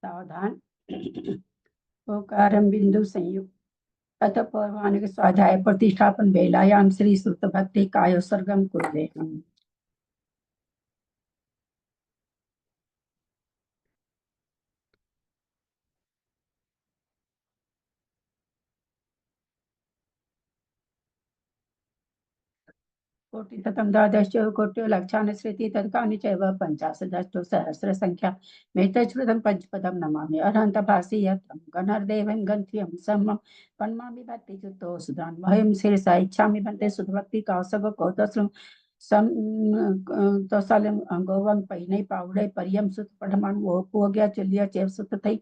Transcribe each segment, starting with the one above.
सावधान। ओकारम बिंदु संयुक्त अथ पौर्वाणिक स्वाध्याय प्रतिष्ठापन बेलायाम श्री सुत भक्ति कायोत्सर्गम कुर्वे। कोटिशतं द्वादश कोट्यो लक्षान् श्रुति तत्कानि चैव पञ्चाशदष्टो सहस्र संख्या मेतच्छ्रुतं पंचपदं नमामि अरहन्तभासि यत् गणर्देवं गन्त्यं समं पन्मामि भक्तियुतो सुधान् मह्यं शिरसा इच्छामि बन्ते सुधभक्ति कौसग कौतस्रं सम तोसालम अंगोवं पहिने पावड़े परियम सुत पढ़मान वो पुगया चलिया चेव सुत थई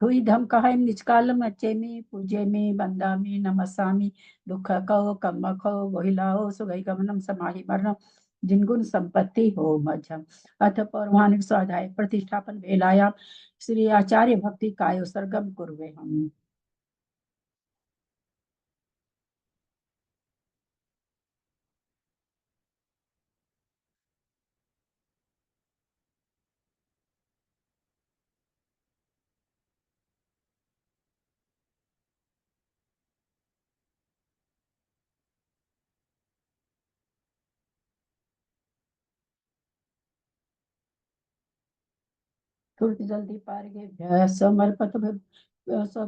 हुई धम कहाइम निष्कालम अच्चेमी पूजेमी बंदामी नमस्सामी दुख कहो कम्म कहो वहिलाओ सुगई गमनम समाहि मरणम जिनगुण संपत्ति हो मध्यम अथ पौर्वाणिक स्वाध्याय प्रतिष्ठापन वेलायाम श्री आचार्य भक्ति कायो सर्गम कुर्वे हम। तुरंत जल्दी पार गे समर्पत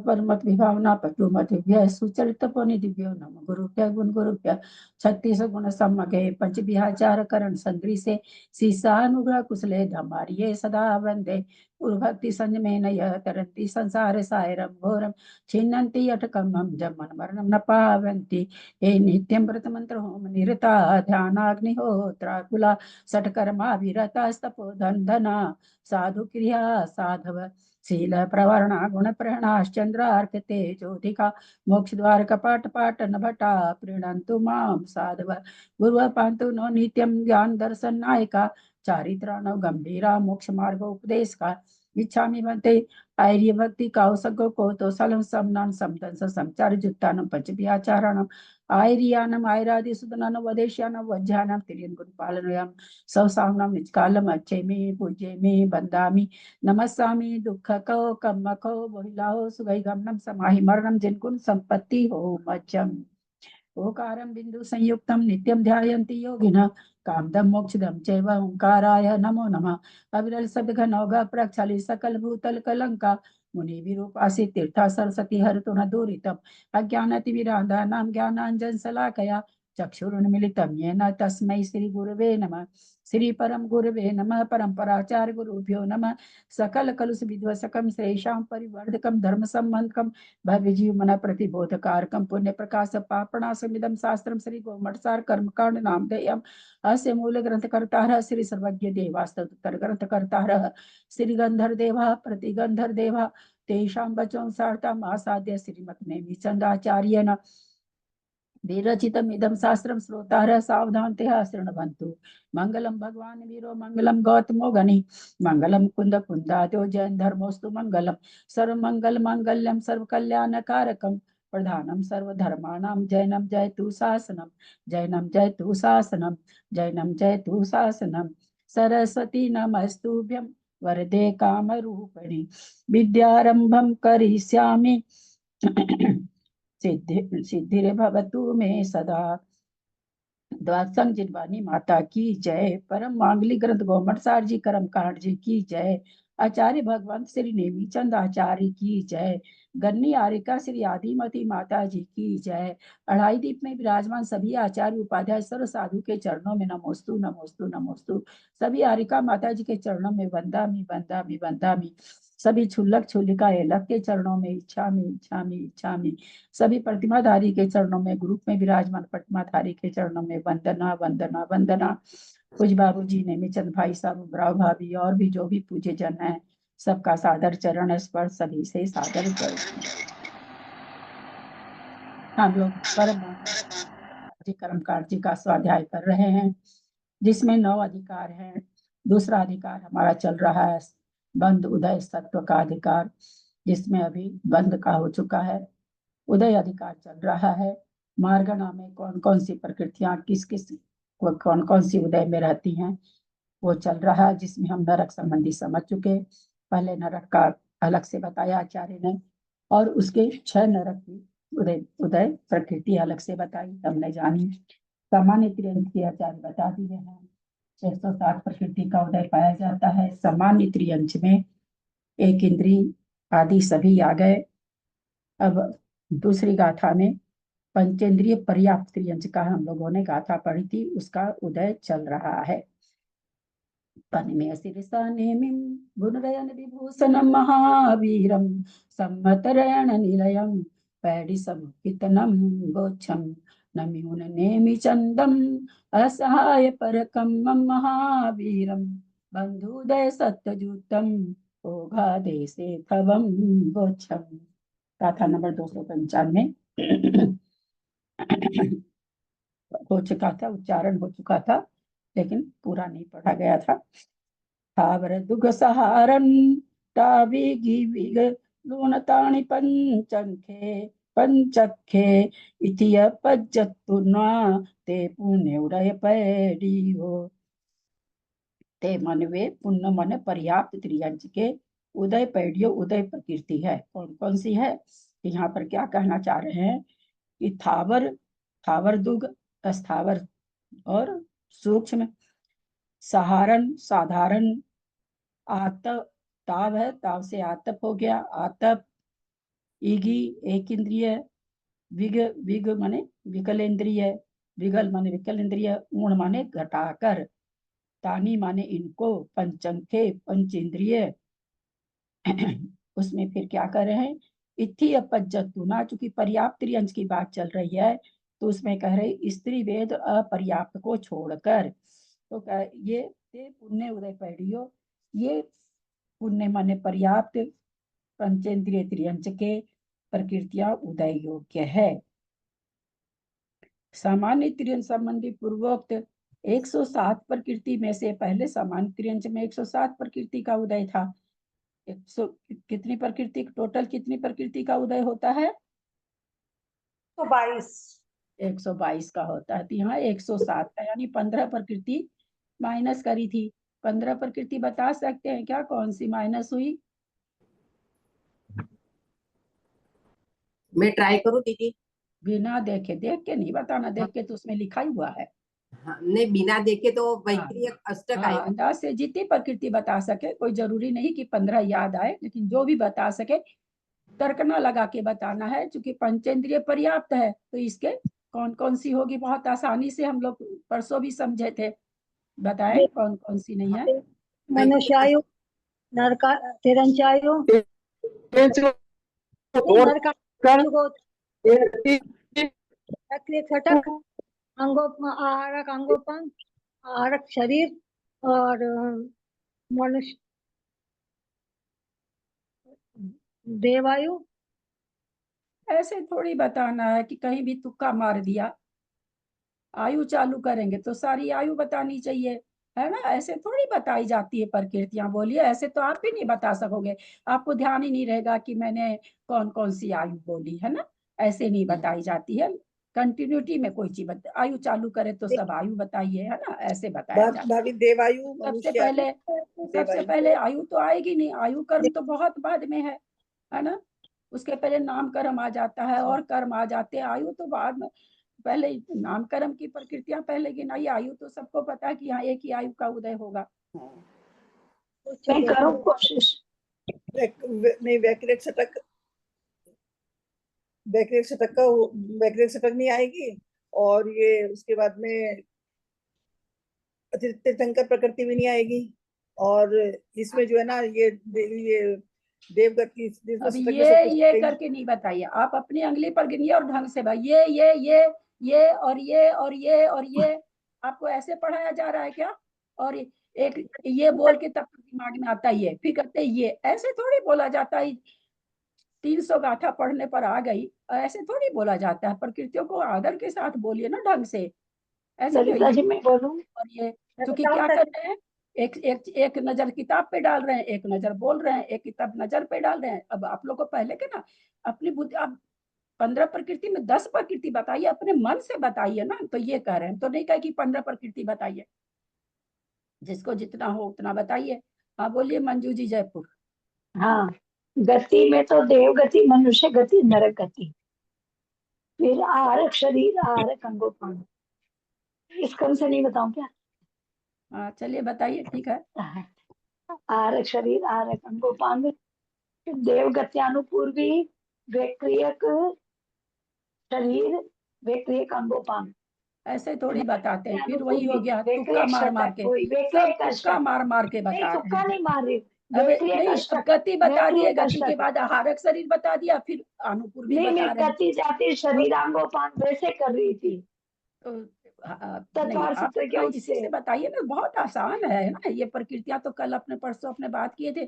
परमत विभावना पटु मतिभ्य सुचरित पुनि दिव्यो नम गुरुभ्य गुण गुरुभ्य छत्तीस गुण सम्मगे पंच विहाचार करण संग्री से सीसानुग्रह कुशले धमारिये सदा वंदे उर्भक्ति संयमेन यः तरन्ति संसार सायरम घोरम छिन्नन्ति अटकमं जमन मरणं न पावन्ति हे नित्यं व्रत मंत्र होम निरता ध्यानाग्निहोत्राकुला सठकर्मा विरता तपोधन धना साधु क्रिया साधव शील प्रवरणा गुण प्रहणाश्चंद्रार्क तेजोधिका मोक्ष द्वार कपाट पाटन भटा प्रीणन्तु माम साधव गुरु पांतु नो नित्यम ज्ञान दर्शन नायका चारित्राणव गंभीरा मोक्ष मार्ग उपदेश का इच्छामि बनते आर्य भक्ति कौसगो को तो सलम समनान समदंस समचार जुत्तानम पंचभ्याचारणम आयरियानम आयरादि सुदनानम वदेश्यानम वज्जानम तिरियन गुण पालनयाम सौसावनम निष्कालम अच्छेमि पूज्येमि बंदामि नमस्सामि दुख को कम्म को बोहिलाओ सुगई गमनम समाहि मरणम जिनकुन संपत्ति हो मज्जम ओकारं बिंदु संयुक्तं नित्यं ध्यायन्ति योगिनः कामदं मोक्षदं चैव ओंकाराय नमो नमः अविरल सद्घनौघ प्रक्षाली सकल भूतल कलंका मुनि विरूपासी तीर्था सरस्वती हरतु न दूरितम् अज्ञानतिमिरान्धानां ज्ञानाञ्जन शलाकया चक्षुरुन्मिलितं येन तस्मै श्री गुरवे नमः श्री परम गुरवे नमः परम्पराचार्य गुरुभ्यो नमः सकल कलुष विध्वसकं श्रेषां परिवर्धकं धर्म संबंधकं भव्य जीवन प्रतिबोधकारकम पुण्य प्रकाश पापणासमिदम शास्त्रम श्री गोमटसार कर्मकांड नामधेयम अस्य मूल ग्रंथकर्ता श्री सर्वज्ञ देवास्तुतर ग्रंथकर्ता श्री गंधर देवा प्रतिगंधर देवा तेषां वचों सार्थम आसाद्य श्रीमत् नेमिचंदाचार्येण विरचितम् इदं शास्त्रं श्रोतारः सावधानतया शृण्वन्तु मंगलम भगवान वीरो मंगलम गौतमो गणि मंगलम कुंद कुंदाद्यो जैन धर्मोस्तु मंगलम सर्वमंगल मांगल्यम सर्वकल्याणकारकम प्रधानम सर्वधर्माणां जैनम जयतु शासनम जैनम जयतु शासनम जैनम जयतु शासनम सरस्वती नमस्तुभ्यं वरदे कामरूपिणि विद्यारंभं करिष्यामि सिद्धिर्भवतु मे सदा द्वादशं जिनवानी माता की जय परम मांगली ग्रंथ गोमटसार जी कर्म कांड जी की जय आचार्य भगवंत श्री नेमीचंद आचार्य की जय गन्नी आर्यका श्री आदिमती माता जी की जय अढ़ाई दीप में विराजमान सभी आचार्य उपाध्याय सर्व साधु के चरणों में नमोस्तु नमोस्तु नमोस्तु सभी आर्यका माता जी के चरणों में वंदामि वंदामि वंदामि सभी छुल्लक छुल्लिका एलक के चरणों में इच्छामि इच्छामि इच्छामि सभी प्रतिमाधारी के चरणों में ग्रुप में विराजमान प्रतिमाधारी के चरणों में वंदना वंदना वंदना कुछ बाबू जी नेमीचंद भाई साहब ब्राव भाभी और भी जो भी पूज्य जन है सबका सादर चरण स्पर्श सभी से सादर कर हम लोग परम जी कर्मकांड जी का स्वाध्याय कर रहे हैं। जिसमें 9 अधिकार हैं। दूसरा अधिकार हमारा चल रहा है बंध उदय सत्व का अधिकार, जिसमें अभी बंध का हो चुका है। उदय अधिकार चल रहा है। मार्गणा में कौन कौन सी प्रकृतियां किस किस कौन कौन सी उदय में रहती हैं वो चल रहा है, जिसमें हम नरक संबंधी समझ चुके। पहले नरक का अलग से बताया आचार्य ने, और उसके 6 नरक की उदय उदय प्रकृति अलग से बताई, हमने जानी। सामान्य त्रियंच के आचार्य बता दिए हैं। 160 प्रकृति का उदय पाया जाता है सामान्य त्रियंच में। एक इंद्री आदि सभी आ गए। अब दूसरी गाथा में पंचेंद्रिय पर्याप्त त्रियंच का हम लोगों ने गाथा पढ़ी थी, उसका उदय चल रहा है। पनिमेय सिरिसानेमिं गुणरयन विभूषणं महावीरं सम्मतरेण निलयं पैडिसमुखितनं गोच्छं नम्यून नेमि चंदम असहाय परकं मम महावीरं बंधुदय सत्यजूतम ओघा देशे थवं गोच्छं। गाथा नंबर 295 हो चुका था, उच्चारण हो चुका था, लेकिन पूरा नहीं पढ़ा गया था। थावर दुग सहारन ताविगी विग लूनतानि पंचखे पंचखे इतिय पज्जतुना ते पुण्य उदय पैडियो। ते मनवे पुण्य मन पर्याप्त त्रियंच के उदय पैडियो उदय प्रकृति है। कौन कौन सी है? यहाँ पर क्या कहना चाह रहे हैं कि थावर थावर दुग अस्थावर और सूक्ष्म, सहारण साधारण, आतप ताव है, ताव से आतप हो गया, आतप, ईगी एक इंद्रिय, विग विग माने विकलेंद्रिय, विगल माने विकलेंद्रिय, ऊण माने घटाकर, तानी माने इनको, पंचंखे पंच इंद्रिय। उसमें फिर क्या कर रहे हैं? इथि अपज्जतुना, चूंकि पर्याप्त त्रियंच की बात चल रही है तो उसमें कह रहे स्त्री वेद अपर्याप्त को छोड़कर। तो ये पुण्य उदय पैडियो, ये पुण्य माने पर्याप्त पंचेंद्रिय त्रियंच के प्रकृतियां उदय योग्य है। सामान्य त्रियंच संबंधी पूर्वोक्त 107 प्रकृति में से पहले सामान्य त्रियंच में 107 प्रकृति का उदय था। 100 कितनी प्रकृति, टोटल कितनी प्रकृति का उदय होता है? 122। 122 का होता है, तो यहाँ 107 का, यानी 15 प्रकृति माइनस करी थी। 15 प्रकृति बता सकते हैं क्या कौन सी माइनस हुई? मैं ट्राई करूं दीदी? बिना देखे, देख के नहीं बताना, देख के तो उसमें लिखा ही हुआ है। हाँ, नहीं बिना देखे तो वैक्रिय अष्टक आएगा। अंदाज से जितनी प्रकृति बता सके, कोई जरूरी नहीं कि 15 याद आए, लेकिन जो भी बता सके तर्क न लगा के बताना है। चूंकि पंचेंद्रिय पर्याप्त है तो इसके कौन कौन सी होगी, बहुत आसानी से हम लोग परसों भी समझे थे। बताएं कौन कौन सी नहीं है? मनुष्यायु, नरका तिरंचायु, नरका छटक, आहारक अंगोपन, आहारक शरीर और मनुष्य देवायु। ऐसे थोड़ी बताना है कि कहीं भी तुक्का मार दिया। आयु चालू करेंगे तो सारी आयु बतानी चाहिए, है ना? ऐसे थोड़ी बताई जाती है प्रकृतियां। बोलिए, ऐसे तो आप भी नहीं बता सकोगे, आपको ध्यान ही नहीं रहेगा कि मैंने कौन कौन सी आयु बोली, है ना? ऐसे नहीं बताई जाती है। कंटिन्यूटी में कोई चीज आयु चालू करे तो सब आयु बताइए, है ना? ऐसे बताया जाता है। देवायु, सबसे पहले आयु तो आएगी नहीं, आयु कर्म तो बहुत बाद में है ना? उसके पहले नाम कर्म आ जाता है और कर्म आ जाते हैं, आयु तो बाद में। पहले नाम कर्म की प्रकृतियां पहले गिनाई, आयु तो सबको पता है कि यहाँ एक ही आयु का उदय होगा। मैं करूं कोशिश। नहीं, वैक्रिक शतक नहीं आएगी, और ये उसके बाद में तीर्थंकर प्रकृति भी नहीं आएगी, और इसमें जो है ना ये देवगत की अब ये करके नहीं बताइए, आप अपनी अंगली पर गिनिए और ढंग से भाई, ये और ये और ये और ये, आपको ऐसे पढ़ाया जा रहा है क्या? और एक ये बोल के तब दिमाग में आता है, फिर कहते ये, ऐसे थोड़ी बोला जाता है। 300 गाथा पढ़ने पर आ गई, ऐसे थोड़ी बोला जाता है। प्रकृतियों को आदर के साथ बोलिए ना, ढंग से। ऐसे ललिता जी मैं बोलूं? और ये क्योंकि बताओ क्या सर। कर रहे हैं, एक एक एक नजर किताब पे डाल रहे हैं, एक नजर बोल रहे हैं, एक किताब नजर पे डाल रहे हैं। अब आप लोग को पहले के ना अपनी बुद्धि, आप 15 प्रकृति में 10 प्रकृति बताइए, अपने मन से बताइए ना। तो ये कह रहे हैं, तो नहीं कहे कि 15 प्रकृति बताइए, जिसको जितना हो उतना बताइए। हाँ बोलिए मंजू जी, जयपुर। हाँ, गति में तो देव गति, मनुष्य गति, नरक गति, फिर आहारक शरीर, आहारक अंगोपांग। इस क्रम से नहीं बताऊं क्या? हाँ चलिए बताइए, ठीक है। आहारक शरीर, आहारक अंगोपांग, फिर देव गत्यानुपूर्वी, व्यक्रियक शरीर, व्यक्रियक अंगोपांग। ऐसे थोड़ी बताते हैं, फिर वही हो अनुपूर्वी, गया, तुक्का व्यक्रियक मार मार षटक, के, वही सब व्यक्रियक तुक्का अष्टक। मार के नहीं, बता रहे तुक्का हैं। नहीं मार रही, अब व्यक्रियक नहीं, अब अष्टक, गति बता दिए, व्यक्रियक गति के अष्टक। बाद आहारक शरीर बता दिया, फिर अनुपूर्वी नहीं, बता मैं रहे हैं। गति जाति शरीरांगोपांग वैसे कर रही थी, तो नहीं, तत्वार आप सूत्र के अपना इसी उससे। से बताइए ना, बहुत आसान है ना ये प्रकृतियां। तो कल अपने परसों अपने बात किए थे।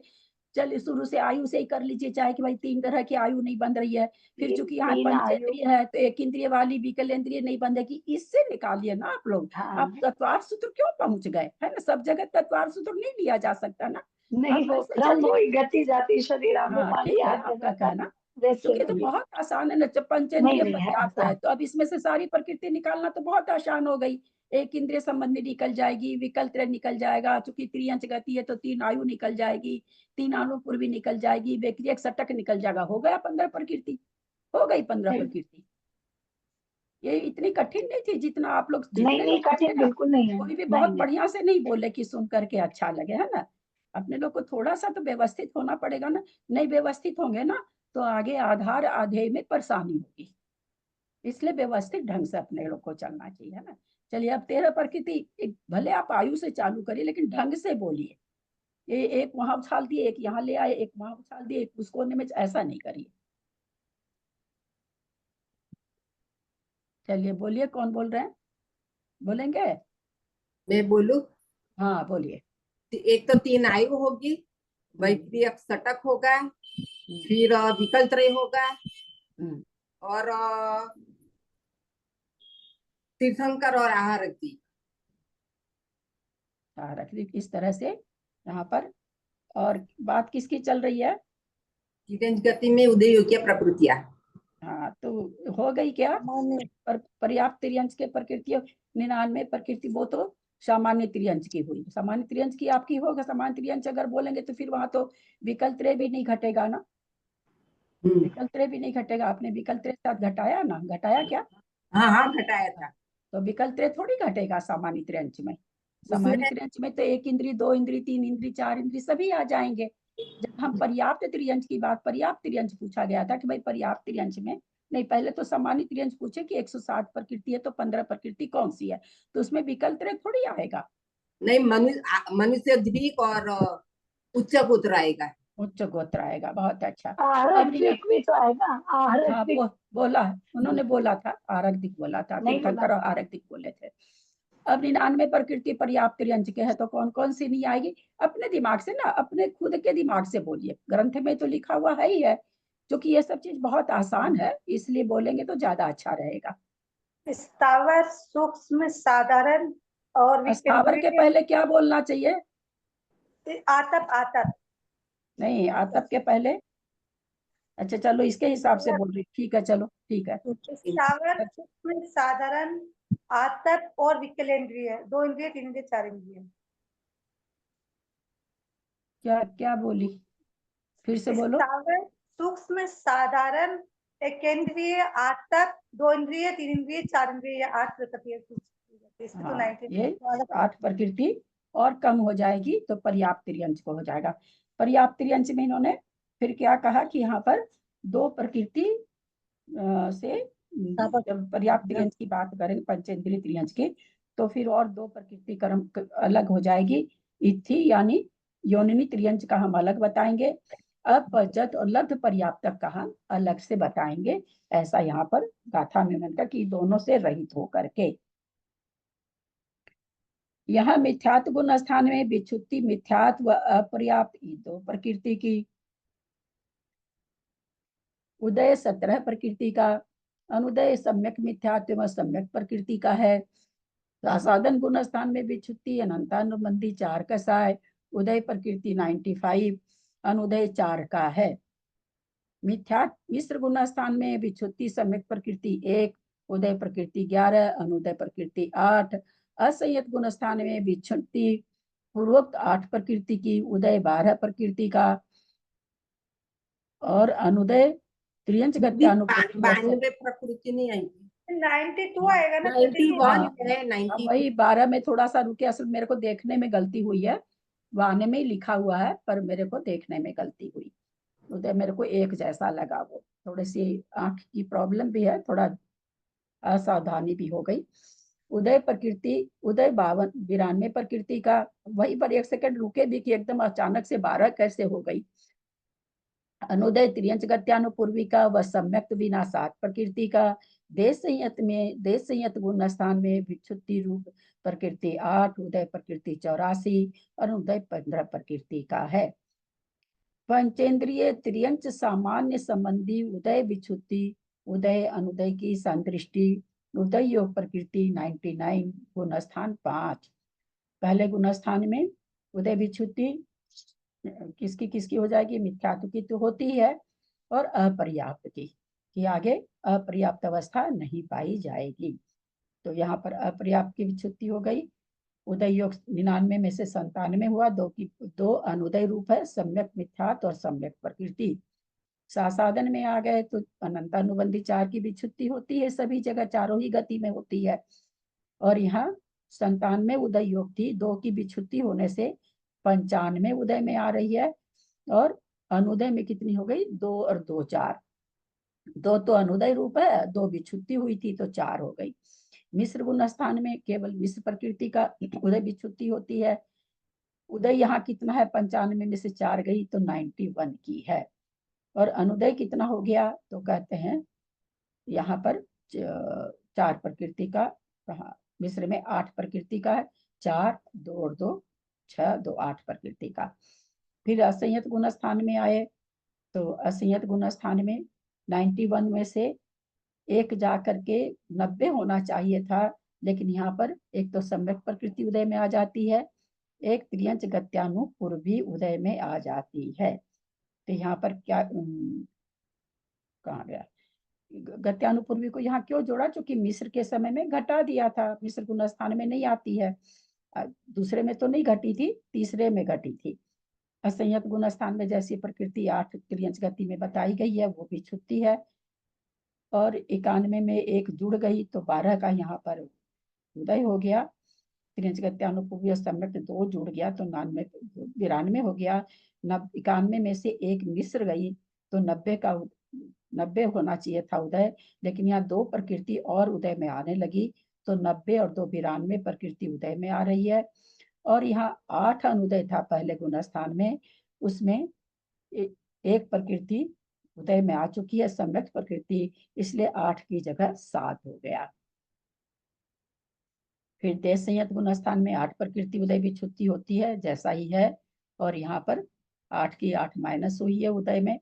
चलिए शुरू से आयु से ही कर लीजिए, चाहे कि भाई 3 तरह की आयु नहीं बन रही है। फिर चूंकि यहाँ तीन आयु। पंचेंद्रिय है तो एक इंद्रिय वाली विकलेंद्रिय नहीं बंधेगी, इससे निकालिए ना आप लोग। हाँ, आप तत्वार सूत्र क्यों पहुंच गए, है ना? सब जगह तत्वार सूत्र नहीं लिया जा सकता ना। नहीं, आप वो ऐसे क्रम चलिए। वही गति जाति हाँ शरीरांगोपांग ठीक है, याद आपका करना था, कहना। वैसे क्योंकि तो वही। बहुत आसान है ना, जब नहीं पंचेंद्रिय नहीं है पर्याप्त है आसान। तो अब इसमें से सारी प्रकृति निकालना तो बहुत आसान हो गई। एक इंद्रिय संबंधी निकल जाएगी, विकल्प त्रय निकल जाएगा, चूंकि त्रियंच गति है तो 3 आयु निकल जाएगी, 3 अनुपूर्वी निकल जाएगी, व्यक्रियक षटक निकल जाएगा, हो गया 15 प्रकृति, हो गई 15 नहीं प्रकृति। ये इतनी कठिन नहीं थी जितना आप लोग, नहीं जितने नहीं, लोग कठिन ना, बिल्कुल नहीं है। कोई भी नहीं बहुत नहीं, बढ़िया से नहीं बोले कि सुन करके अच्छा लगे, है ना? अपने लोग को थोड़ा सा तो व्यवस्थित होना पड़ेगा ना। नहीं व्यवस्थित होंगे ना तो आगे आधार आधेय में परेशानी होगी। इसलिए व्यवस्थित ढंग से अपने लोग को चलना चाहिए, है ना? चलिए अब 13 प्रकृति, भले आप आयु से चालू करिए लेकिन ढंग से बोलिए। ये एक वहां उछाल दिए, एक यहाँ ले आए, एक वहां उछाल दिए, एक उस कोने में, ऐसा नहीं करिए। चलिए बोलिए, कौन बोल रहे हैं, बोलेंगे? मैं बोलूं? हाँ बोलिए। एक तो 3 आयु होगी, वैक्रियक षटक होगा, फिर विकल्प त्रय होगा, हम्म, और तीर्थंकर और आहारक जी। हाँ रख ली इस तरह से यहाँ पर। और बात किसकी चल रही है? तिरंज गति में उदय योग्य प्रकृतियां। हाँ तो हो गई क्या? सामान्य। पर्याप्त त्रियंश के प्रकृति 99 प्रकृति, वो तो सामान्य त्रियंश की हुई। सामान्य त्रियंश की आपकी होगा, सामान्य त्रियंश अगर बोलेंगे तो फिर वहां तो विकल्प त्रय भी नहीं घटेगा ना। विकल्प त्रय भी नहीं घटेगा, आपने विकल्प त्रय साथ घटाया ना, घटाया क्या? हाँ हाँ, घटाया था। तो विकल्प त्रय थोड़ी घटेगा सामान्य त्रियंश में। सामान्य उसमें त्रियंश में तो 1 इंद्री, 2 इंद्री, 3 इंद्री, 4 इंद्री सभी आ जाएंगे। जब हम पर्याप्त त्रियंश की बात, पर्याप्त त्रियंश पूछा गया था कि भाई पर्याप्त त्रियंश में, नहीं पहले तो सामान्य त्रियंश पूछे कि 160 प्रकृति है तो 15 प्रकृति कौन सी है, तो उसमें विकल्प त्रय थोड़ी आएगा। नहीं, मनुष्य द्विक और उच्च पुत्र आएगा। उच्च गोत्र आएगा, बहुत अच्छा। आहारक अब द्विक भी तो आएगा, आहारक हाँ द्विक। बोला, उन्होंने बोला था आरक दिक, बोला था, नहीं बोला। तीर्थंकर और आरक दिक बोले थे। अब 99 प्रकृति पर्याप्त त्रियंश के है तो कौन कौन सी नहीं आएगी? अपने दिमाग से ना, अपने खुद के दिमाग से बोलिए, ग्रंथ में तो लिखा हुआ है ही है। क्योंकि ये सब चीज बहुत आसान है, इसलिए बोलेंगे तो ज्यादा अच्छा रहेगा। स्थावर, सूक्ष्म, साधारण और स्थावर के विकेंद्रीय। पहले क्या बोलना चाहिए? आतप, आतप। नहीं, आतप के पहले, अच्छा चलो इसके हिसाब से बोल रही, ठीक है, चलो ठीक है। स्थावर, सूक्ष्म, साधारण, आतप और विकलेंद्रिय, 2 इंद्रिय, 3 इंद्रिय, 4 इंद्रिय। क्या क्या बोली, फिर से बोलो। स्थावर, सूक्ष्म, साधारण, एकेंद्रिय, आतप, 2 इंद्रिय, 3 इंद्रिय, 4 इंद्रिय, 8 प्रकृति है। इसमें तो हाँ 19 ये 8 प्रकृति और कम हो जाएगी तो पर्याप्त त्रियंश को हो जाएगा। पर्याप्त त्रियंश में इन्होंने फिर क्या कहा कि यहाँ पर 2 प्रकृति से, जब पर्याप्त त्रियंश की बात करें पंचेंद्रिय त्रियंश की, तो फिर और 2 प्रकृति कर्म अलग हो जाएगी। इथि यानी योनिनी त्रियंश का हम अलग बताएंगे, अपजत और लब्ध पर्याप्तक का हम अलग से बताएंगे। ऐसा यहाँ पर गाथा में उन्होंने कहा कि दोनों से रहित होकर के। यहाँ मिथ्यात्व गुण स्थान में विच्छुत्ति, मिथ्यात्व व अपर्याप्त, 2 प्रकृति की। उदय 17 प्रकृति का, अनुदय सम्यक मिथ्यात्व व सम्यक प्रकृति का है। साधन गुण स्थान में विच्छुत्ति अनंतानुबंधी 4 का साय, उदय प्रकृति 95, अनुदय 4 का है। मिथ्या मिश्र गुण स्थान में विच्छुत्ति सम्यक प्रकृति 1, उदय प्रकृति 11, अनुदय प्रकृति 8। असंयत गुण स्थान में विच्छुत्ति पूर्वोक्त 8 प्रकृति की, उदय 12 प्रकृति का और अनुदय त्रियंच गत्यानुपूर्वी 92 प्रकृति नहीं आएगी, 92 आएगा ना 91 है, अब 90 वही 12 में थोड़ा सा रुके, असल मेरे को देखने में गलती हुई है, वाने में ही लिखा हुआ है पर मेरे को देखने में गलती हुई, उदय मेरे को एक जैसा लगा। वो थोड़ी सी आंख की प्रॉब्लम भी है, थोड़ा असावधानी भी हो गई। उदय प्रकृति उदय 92 प्रकृति का, वही पर एक सेकंड रुके भी कि एकदम अचानक से 12 कैसे हो गई। अनुदय त्रियंच गत्यानुपूर्वी का व सम्यक्त बिना 7 प्रकृति का। देश संयत गुण स्थान में विच्छुत्ति रूप प्रकृति 8, उदय प्रकृति 84 और उदय 15 प्रकृति का है। पंचेंद्रिय त्रियंच सामान्य संबंधी उदय विच्छुत्ति, उदय अनुदय की संदृष्टि, उदय योग प्रकृति 99, गुण स्थान 5। पहले गुण स्थान में उदय विच्छुत्ति किसकी किसकी हो जाएगी, मिथ्यात्व की तो होती है और अपर्याप्त की, कि आगे अपर्याप्त अवस्था नहीं पाई जाएगी। तो यहाँ पर अपर्याप्त की विच्छुत्ति हो गई। उदय योग 99 में से 97 हुआ, 2 अनुदय रूप है, सम्यक मिथ्यात्व और सम्यक प्रकृति। साधन में आ गए तो अनंतानुबंधी 4 की विच्छुत्ति होती है, सभी जगह चारों ही गति में होती है। और यहाँ 97 उदय योग थी, 2 की विच्छुत्ति होने से 95 उदय में आ रही है। और अनुदय में कितनी हो गई, 2 और 2 4, 2 तो अनुदय रूप है, 2 विच्छुत्ति हुई थी तो 4 हो गई। मिश्र गुण स्थान में केवल मिश्र प्रकृति का उदय विच्छुत्ति होती है। उदय यहाँ कितना है, 95 में से 4 गई तो 91 की है। और अनुदय कितना हो गया, तो कहते हैं यहाँ पर 4 प्रकृति का, मिश्र में 8 प्रकृति का है, 4 2 और 2 6, 2 8 प्रकृति का। फिर असंयत गुण स्थान में आए तो असंयत गुण स्थान में 91 में से एक जा करके 90 होना चाहिए था, लेकिन यहाँ पर एक तो सम्यक प्रकृति उदय में आ जाती है, एक त्रियंच गत्यानुपूर्वी उदय में आ जाती है। तो यहाँ पर क्या कहाँ गया, गत्यानुपूर्वी को यहाँ क्यों जोड़ा, क्योंकि मिश्र के समय में घटा दिया था, मिश्र गुण स्थान में नहीं आती है, दूसरे में तो नहीं घटी थी, तीसरे में घटी थी। असंयत गुण स्थान में जैसी प्रकृति 8 त्रियंच गति में बताई गई है वो भी छुट्टी है। और 91 में एक जुड़ गई तो 12 का यहाँ पर उदय हो गया, त्रियंच गत्यानुपूर्वी सम्यक 2 जुड़ गया तो 92 हो गया। 91 में से एक मिश्र गई तो 90 होना चाहिए था उदय, लेकिन यहाँ 2 प्रकृति और उदय में आने लगी तो 90 और 2 92 प्रकृति उदय में आ रही है। और यहाँ 8 अनुदय था पहले गुण स्थान में, उसमें एक प्रकृति उदय में आ चुकी है, सम्यक प्रकृति, इसलिए 8 की जगह 7 हो गया। फिर देश संयत गुण स्थान में 8 प्रकृति उदय विच्छुत्ति होती है, जैसा ही है। और यहाँ पर 8 की 8 माइनस हुई है उदय में,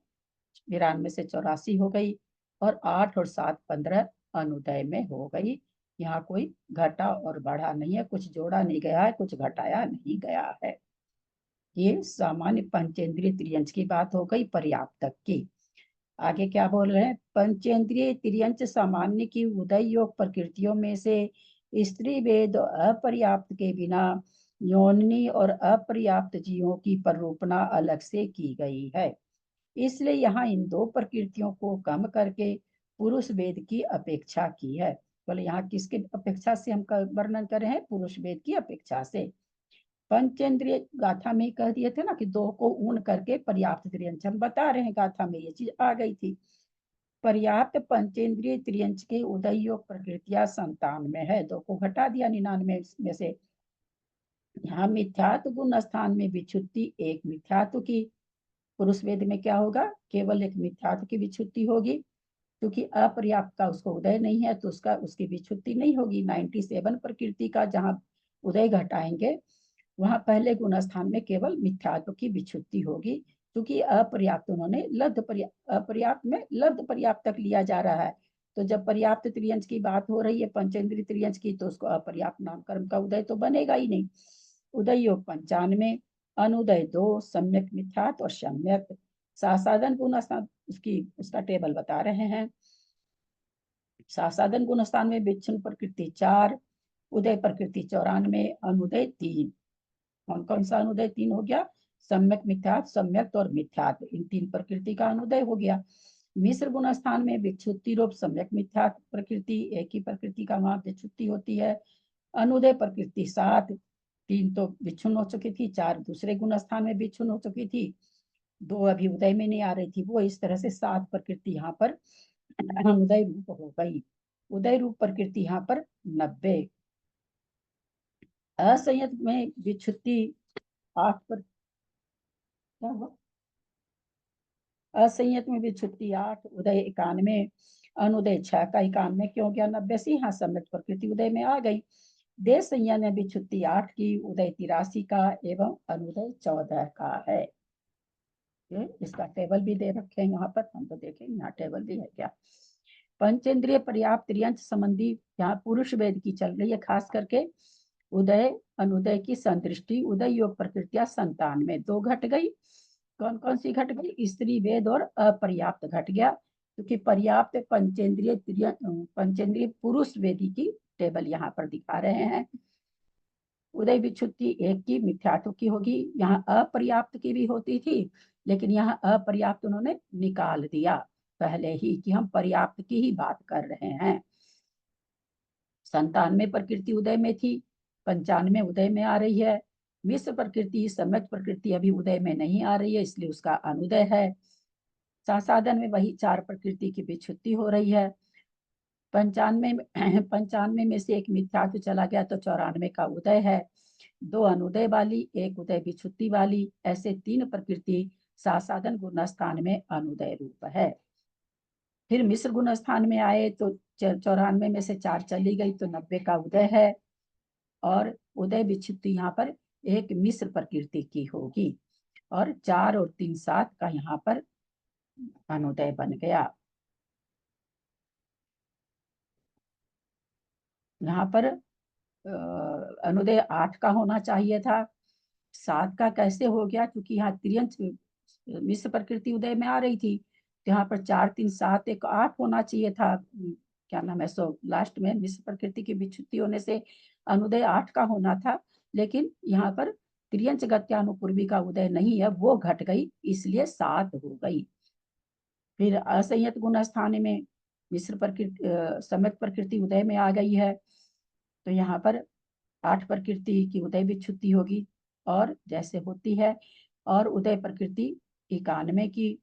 92 से 84 हो गई, और 8 और 7 15 अनुदय में हो गई। यहाँ कोई घटा और बढ़ा नहीं है, कुछ जोड़ा नहीं गया है, कुछ घटाया नहीं गया है। ये सामान्य पंचेंद्रिय त्रियंच की बात हो गई, पर्याप्तक की। आगे क्या बोल रहे हैं, पंचेंद्रिय त्रियंच सामान्य की उदय योग प्रकृतियों में से स्त्री वेद अपर्याप्त के बिना योनि और अपर्याप्त जीवों की प्ररूपणा अलग से की गई है। इसलिए यहाँ इन 2 प्रकृतियों को कम करके पुरुष वेद की अपेक्षा की है। बोले यहाँ किसके अपेक्षा से हम वर्णन कर रहे हैं, पुरुष वेद की अपेक्षा से। पंचेंद्रिय गाथा में कह दिए थे ना कि 2 को ऊन करके पर्याप्त त्रियंच, हम बता रहे हैं गाथा में ये चीज आ गई थी। पर्याप्त पंचेंद्रिय त्रियंच के उदय योग प्रकृतियां 97 में है, 2 को घटा दिया 99 में से। यहाँ मिथ्यात्व गुण स्थान में विच्छुत्ति एक मिथ्यात्व की, पुरुष वेद में क्या होगा, केवल एक मिथ्यात्व की विच्छुत्ति होगी, क्योंकि अपर्याप्त का उसको उदय नहीं है तो उसकी विच्छुत्ति नहीं होगी। 97 प्रकृति का जहाँ उदय घटाएंगे वहां पहले गुण स्थान में केवल मिथ्यात्व की विच्छुत्ति होगी, क्योंकि अपर्याप्त उन्होंने अपर्याप्त में लब्ध पर्याप्त तक लिया जा रहा है, तो जब पर्याप्त त्रियंच की बात हो रही है पंचेंद्रिय त्रियंच की, तो उसको अपर्याप्त नामकरण का उदय तो बनेगा ही नहीं। उदय योग 95, अनुदय 2, सम्यक मिथ्यात और सम्यक सासाधन गुणस्थान उसका टेबल बता रहे हैं। सासाधन गुणस्थान में विच्छिन्न प्रकृति 4, उदय प्रकृति 94, अनुदय 3। कौन कौन सा अनुदय 3 हो गया? सम्यक मिथ्यात, सम्यक और मिथ्यात, इन 3 प्रकृति का अनुदय हो गया। मिश्र गुण स्थान में विक्षुप्ति रूप सम्यक मिथ्यात प्रकृति, एक ही प्रकृति का वहां विक्षुप्ति होती है। अनुदय प्रकृति 7, 3 तो विच्छुन्न हो चुकी थी, 4 दूसरे गुण स्थान में विच्छुन्न हो चुकी थी, 2 अभी उदय में नहीं आ रही थी वो, इस तरह से 7 प्रकृति यहाँ पर अनुदय रूप हो गई। उदय रूप प्रकृति यहाँ पर 90। असंयत में विच्छुप्ति 8 पर क्या हुआ? असंयत में विच्छुप्ति 8, उदय 91, अनुदय 6 का 91 क्यों गया 90 से? हाँ, सम्यक प्रकृति उदय में आ गई। देश संयम में विच्छुप्ति 8 की, उदय 83 का एवं अनुदय 14 का है। इसका टेबल भी दे रखे हैं यहाँ पर, हम तो देखेंगे यहाँ टेबल भी है क्या। पंचेंद्रिय पर्याप्त त्रियंच संबंधी यहाँ पुरुष वेद की चल रही है, खास करके उदय अनुदय की संदृष्टि। उदय योग प्रकृतियां 97 में 2 घट गई। कौन कौन सी घट गई? स्त्री वेद और अपर्याप्त घट गया, क्योंकि पर्याप्त पंचेंद्रिय पुरुष वेदी की टेबल यहाँ पर दिखा रहे हैं। उदय विच्छुप्ति 1 की मिथ्यात्व की होगी, यहाँ अपर्याप्त की भी होती थी, लेकिन यहाँ अपर्याप्त उन्होंने निकाल दिया पहले ही कि हम पर्याप्त की ही बात कर रहे हैं। 97 प्रकृति उदय में थी, 95 उदय में आ रही है। मिश्र प्रकृति सम्यक प्रकृति अभी उदय में नहीं आ रही है, इसलिए उसका अनुदय है। सासाधन में वही 4 प्रकृति की विच्छुप्ति हो रही है। 95 में से 1 मिथ्यात्व चला गया तो 94 का उदय है। 2 अनुदय वाली, 1 उदय विच्छुप्ति वाली, ऐसे 3 प्रकृति सासाधन गुण स्थान में अनुदय रूप है। फिर मिश्र गुण स्थान में आए तो 94 में से 4 चली गई तो 90 का उदय है, और उदय विच्छुप्ति यहाँ पर 1 मिश्र प्रकृति की होगी, और 4 और 3 7 का यहाँ पर अनुदय बन गया। यहाँ पर अनुदय 8 का होना चाहिए था, 7 का कैसे हो गया? क्योंकि यहाँ त्रियंच मिश्र प्रकृति उदय में आ रही थी, तो यहाँ पर 4 3 7 1 8 होना चाहिए था। क्या नाम है, सो लास्ट में मिश्र प्रकृति की विच्छुप्ति होने से अनुदय 8 का होना था, लेकिन यहाँ पर त्रियंच गत्यानुपूर्वी का उदय नहीं है, वो घट गई, इसलिए 7 हो गई। फिर असंयत गुण स्थान में मिश्र प्रकृति सम्यक प्रकृति उदय में आ गई है, तो यहाँ पर 8 प्रकृति की उदय विच्छुप्ति होगी, और जैसे होती है, और उदय प्रकृति 91 की,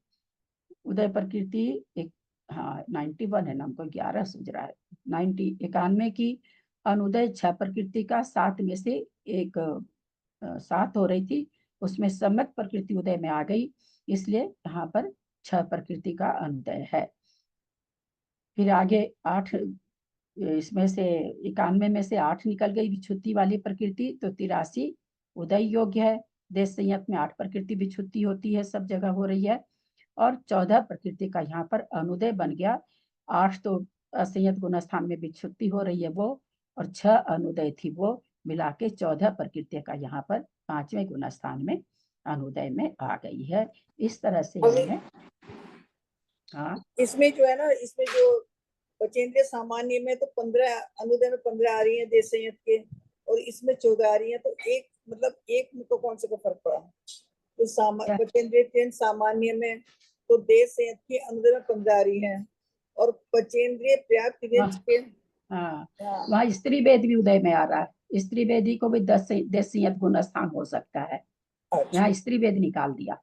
उदय प्रकृति एक, हाँ 91 है ना, हमको 11 सूझ रहा है, 91 की। अनुदय 6 प्रकृति का, 7 में से एक 7 हो रही थी, उसमें सम्यक प्रकृति उदय में आ गई, इसलिए यहाँ पर 6 प्रकृति का अनुदय है। फिर आगे 8, इसमें से 91 में से 8 निकल गई विच्छुप्ति वाली प्रकृति, तो 83 उदय योग्य है। देश संयत में 8 प्रकृति विच्छुप्ति होती है, सब जगह हो रही है, और 14 प्रकृति का यहाँ पर अनुदय बन गया। 8 तो असंयत गुण स्थान में विच्छुप्ति हो रही है वो, और 6 अनुदय थी वो, मिला के 14 प्रकृति का यहाँ पर 5वें गुण स्थान में अनुदय में आ गई है। इस तरह से हमने, हाँ इसमें जो है ना, इसमें जो पचेंद्रिय सामान्य में तो 15 अनुदय में 15 आ रही है देश संयत के, और इसमें 14 आ रही है, तो एक मतलब एक में तो कौन से का फर्क पड़ा? तो पचेंद्रिय सामान्य में तो देश संयत की अनुदय में 15 आ रही है, और पचेंद्रिय पर्याप्त के, हाँ, वहाँ स्त्री वेद भी उदय में आ रहा है, स्त्री वेदी को भी 10 देश संयत गुण स्थान हो सकता है। यहाँ स्त्री वेद निकाल दिया,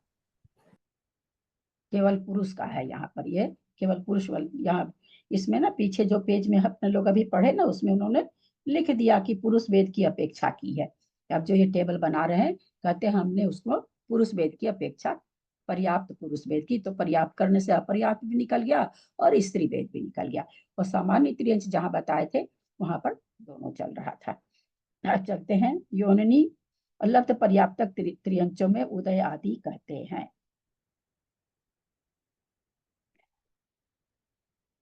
केवल पुरुष का है यहाँ पर, ये केवल पुरुष यहाँ इसमें ना पीछे जो पेज में अपने लोग अभी पढ़े ना, उसमें उन्होंने लिख दिया कि पुरुष वेद की अपेक्षा की है। अब जो ये टेबल बना रहे हैं, कहते हैं हमने उसको पुरुष वेद की अपेक्षा पर्याप्त पुरुष वेद की, तो पर्याप्त करने से अपर्याप्त भी निकल गया और स्त्री वेद भी निकल गया, और सामान्य त्रियंच जहाँ बताए थे वहां पर दोनों चल रहा था। अब चलते हैं योनिनी और लब्ध पर्याप्तक त्रियंचों में उदय आदि कहते हैं।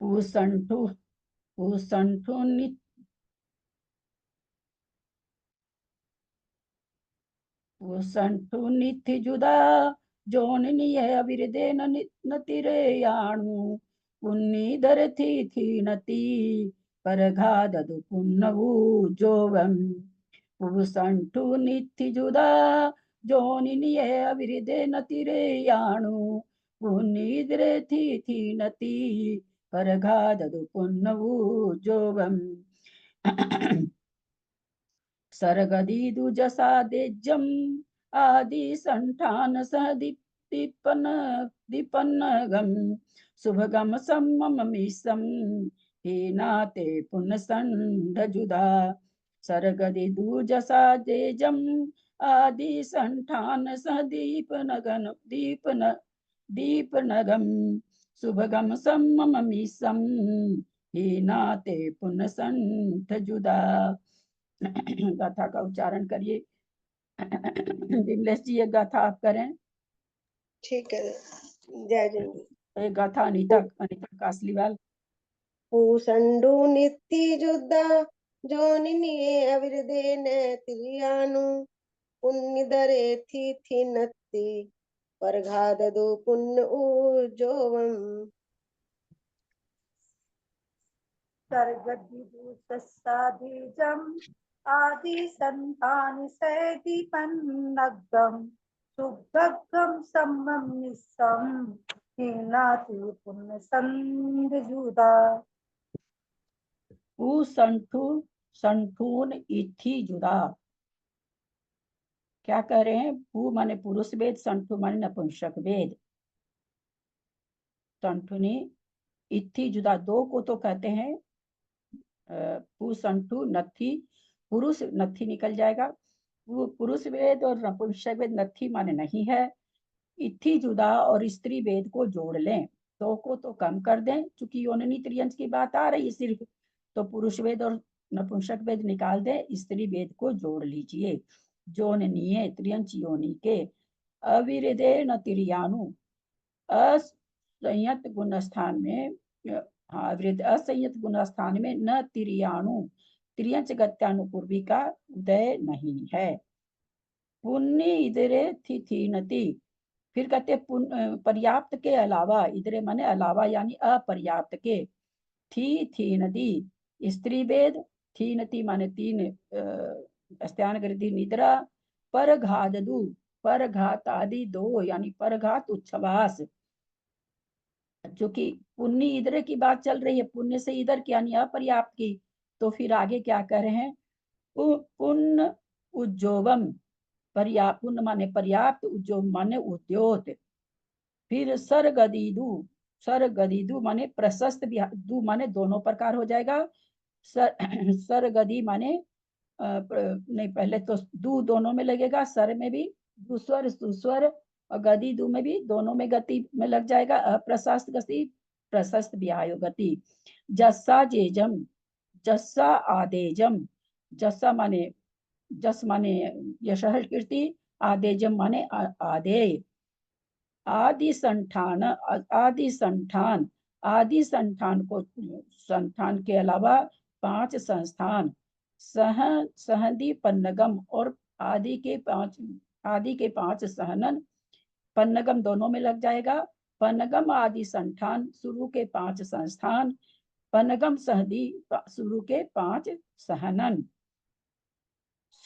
पूसंठु पूसंठु नि पूसंठु निथि जुदा जोननीय अविरदे नतिरे याणु पुन्नी दर थी नती परघाददु पुन्नवु जोवम पूसंठु निथि जुदा जोननीय अविरदे नतिरे याणु पुन्नी दर थी नती परघाददु पुन्नवु जोवम सरगदीदु जसा देजम आदि संठान सह दीपन दीपनगम शुभगम सम्मम मिसम हीनाते पुनसंड जुदा सरगदीदु जसा देजम आदि संठान सह दीपनगम शुभगम सम्मम मिसम हीनाते पुनसंड जुदा। गाथा का उच्चारण करिए। विमलेश जी ये गाथा आप करें। ठीक है, जय जय। एक गाथा अनीता कासलीवाल। पूसंडु नित्य जुद्दा जोनिनिये अविरदे न तिरियानु पुन्निदरे थी नत्ति परघाददु पुन्न उजोवम सर्गदीदु सस्सादीजम आदि संतानि सैदीपन्नगम सुभगम सम्मम निसम हीनाति पुण्य संध जुदा। पूसंठु संठून इथि जुदा। क्या कह रहे हैं? पू माने पुरुष वेद, संठु माने नपुंसक वेद। संठुनी इथि जुदा, दो को तो कहते हैं पूसंठु नथी, पुरुष नथी निकल जाएगा। वो पुरुष वेद और नपुंसक वेद नथी माने नहीं है। इथि जुदा और स्त्री वेद को जोड़ लें, दो को तो कम कर दें, क्योंकि योनि त्रियंच की बात आ रही है सिर्फ, तो पुरुष वेद और नपुंसक वेद निकाल दें, स्त्री वेद को जोड़ लीजिए। जोननीय त्रियंच योनि के अविरदे न तिरियानु, असंयत गुण स्थान में, असंयत गुण स्थान में न तिरियाणु, त्रियंच गत्यानुपूर्वी का उदय नहीं है। पुण्य इधरे थी नति, फिर कहते पर्याप्त के अलावा, इधरे माने अलावा यानी अपर्याप्त के, थी नदी स्त्री वेद, थी नति माने तीन अस्त्यानगृति निद्रा, परघाददु परघात आदि दो यानी परघात उच्छ्वास, क्योंकि पुण्य इधर की बात चल रही है, पुण्य से इधर की यानी अपर्याप्त की, तो फिर आगे क्या कह रहे हैं? पुण्य उज्जोवम, पर्याप्त, पुण्य माने पर्याप्त, उज्जोव माने उद्योत। फिर सरगदीदु, सरगदीदु माने प्रशस्त, दु माने दोनों प्रकार हो जाएगा। सरगदी माने नहीं, पहले तो दु दोनों में लगेगा, सर में भी दुस्वर सुस्वर, और गति दु में भी, दोनों में गति में लग जाएगा। अप्रशस्त गति, प्रशस्त विहायो गति। जस्सा जेजम, जस्सा आदेजम, जस्सा माने जस माने यशः कीर्ति, आदेजम माने आदेय। आदि संठान, आदि संठान, आदि संठान को, संठान के अलावा 5 संस्थान, सहदी पन्नगम और आदि के 5 सहनन, पन्नगम दोनों में लग जाएगा। पन्नगम आदि संठान, शुरू के 5 संस्थान, पन्नगम सहदी शुरू के 5 सहनन।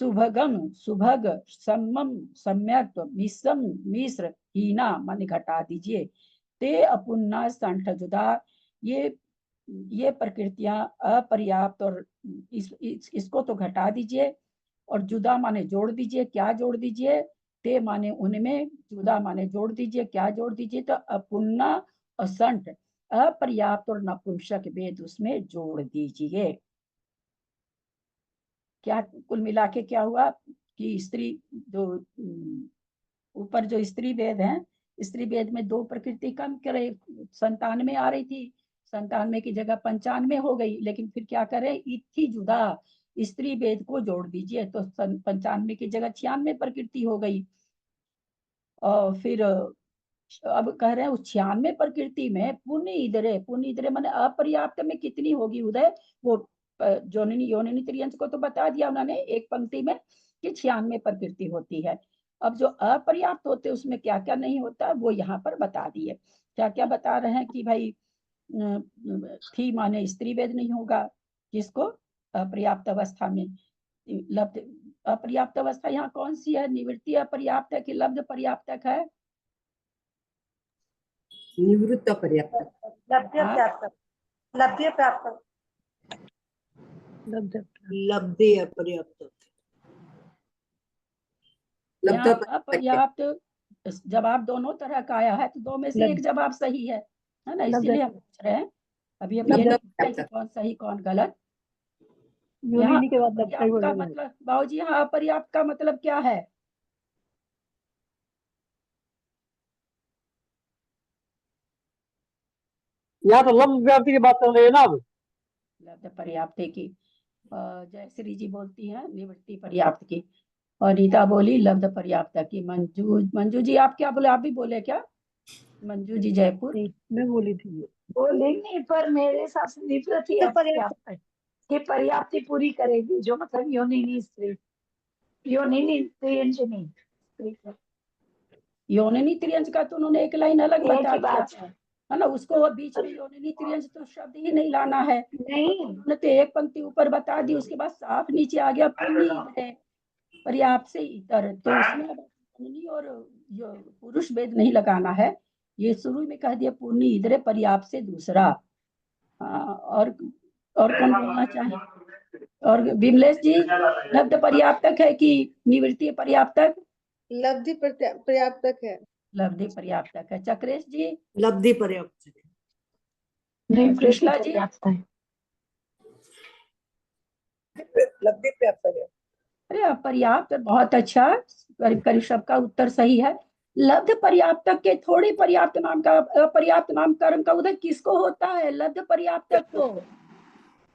सुभगम, सुभग, सम्मम सम्यक, मिश्रम मिश्र, हीना माने घटा दीजिए, ते अपुन्ना संठ जुदा, ये प्रकृतियां अपर्याप्त और इसको तो घटा दीजिए, और जुदा माने जोड़ दीजिए। क्या जोड़ दीजिए? ते माने उनमें, जुदा माने जोड़ दीजिए। क्या जोड़ दीजिए? तो अपुन्ना और संठ, अपर्याप्त और नपुंसक वेद उसमें जोड़ दीजिए। क्या कुल मिला के क्या हुआ कि स्त्री जो ऊपर जो स्त्री वेद है, स्त्री वेद में 2 प्रकृति कम करे, 97 आ रही थी, 97 की जगह 95 हो गई, लेकिन फिर क्या करें? इथि जुदा स्त्री वेद को जोड़ दीजिए, तो 95 की जगह 96 प्रकृति हो गई। और फिर अब कह रहे हैं उस 96 प्रकृति में पुण्य इधरे माने अपर्याप्त में कितनी होगी उदय, वो जोनिनी योनिनी त्रियंश को तो बता दिया उन्होंने एक पंक्ति में कि 96 प्रकृति होती है। अब जो अपर्याप्त होते उसमें क्या क्या नहीं होता वो यहाँ पर बता दिए। क्या क्या बता रहे हैं कि भाई थी माने स्त्री वेद नहीं होगा, किसको अपर्याप्त अवस्था में। लब्ध अपर्याप्त अवस्था यहाँ कौन सी है, निवृत्ति अपर्याप्त है कि लब्ध पर्याप्तक है? निवृत्त पर्याप्त। लब्ध्य हाँ? प्राप्त, लब्ध्य प्राप्त, लब्धे अपर्याप्त। लब्ध यहाँ पर्याप्त। अपर्याप्त जवाब दोनों तरह का आया है, तो दो में से एक जवाब सही है ना, इसीलिए हम पूछ रहे हैं। अभी हम ये नहीं पूछ रहे कि कौन सही कौन गलत। यहाँ योनिनी के बाद लब्ध अपर्याप्त का मतलब बाबूजी, यहाँ अपर्याप्त का मतलब क्या है? यहाँ तो लब्ध व्याप्ति की बात चल रही है ना अब। लब्ध पर्याप्त की जयश्री जी बोलती हैं निवृत्ति पर्याप्त की, और रीता बोली लब्ध पर्याप्त की। मंजू जी आप क्या बोले, आप भी बोले क्या? मंजू जी जयपुर। मैं बोली थी बोलेंगे पर मेरे हिसाब से निवृत्ति अपर्याप्त है कि पर्याप्ति पूरी करेगी, जो मतलब योनिनी स्त्री, योनिनी त्रियंजनी स्त्री का। योनिनी त्रियंश का तो उन्होंने एक लाइन अलग एक बता ही दिया बात है ना, उसको बीच में योनिनी त्रियंश तो शब्द ही नहीं लाना है। नहीं, उन्होंने तो एक पंक्ति ऊपर बता दी, उसके बाद साफ नीचे आ गया पुण्य है पर्याप्त से इतर, तो उसमें अब पुण्य और जो पुरुष भेद नहीं लगाना है। ये शुरू में कह दिया पुण्य इधरे पर्याप्त से दूसरा। और कौन बोलना चाहे? और विमलेश जी, लब्ध पर्याप्तक है कि निवृत्ति पर्याप्तक? लब्धि पर्याप्तक है। लब्धि पर्याप्तक है। चक्रेश जी? लब्धि पर्याप्त। नहीं, कृष्णा जी? पर्याप्त है। लब्धि पर्याप्त है। अरे पर्याप्त बहुत अच्छा, करीब करीब सबका उत्तर सही है। लब्ध पर्याप्तक के थोड़ी पर्याप्त नाम का अपर्याप्त नामकरण का उदय किसको होता है? लब्ध पर्याप्तक को,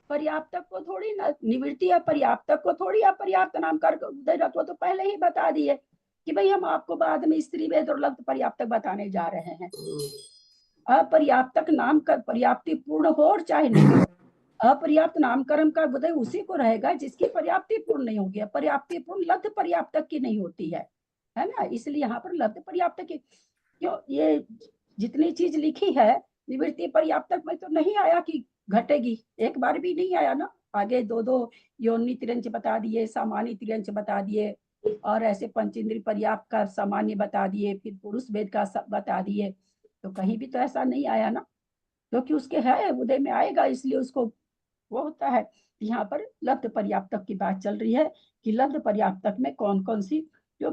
पर्याप्तक को थोड़ी ना, निवृत्ति अपर्याप्तक को थोड़ी अपर्याप्त नामकरण उदय रखो, तो पहले ही बता दिए कि भाई हम आपको बाद में स्त्री वेद और लब्ध पर्याप्तक बताने जा रहे हैं। अपर्याप्तक नाम का पर्याप्ति पूर्ण हो और चाहे नहीं हो, अपर्याप्त नामकरण का उदय उसी को रहेगा जिसकी पर्याप्ति पूर्ण नहीं होगी। पर्याप्ति पूर्ण लब्ध पर्याप्तक की नहीं होती है ना, इसलिए यहाँ पर लब्ध पर्याप्तक की, क्यों ये जितनी चीज लिखी है निवृत्ति पर्याप्तक में तो नहीं आया कि घटेगी, एक बार भी नहीं आया ना। आगे दो दो योनि त्रियंश बता दिए, सामान्य त्रियंश बता दिए, और ऐसे पंचेंद्रिय पर्याप्त का सामान्य बता दिए, फिर पुरुष भेद का बता दिए, तो कहीं भी तो ऐसा नहीं आया ना, क्योंकि उसके है उदय में आएगा, इसलिए उसको वो होता है। यहाँ पर लब्ध पर्याप्तक की बात चल रही है कि लब्ध पर्याप्तक में कौन कौन सी जो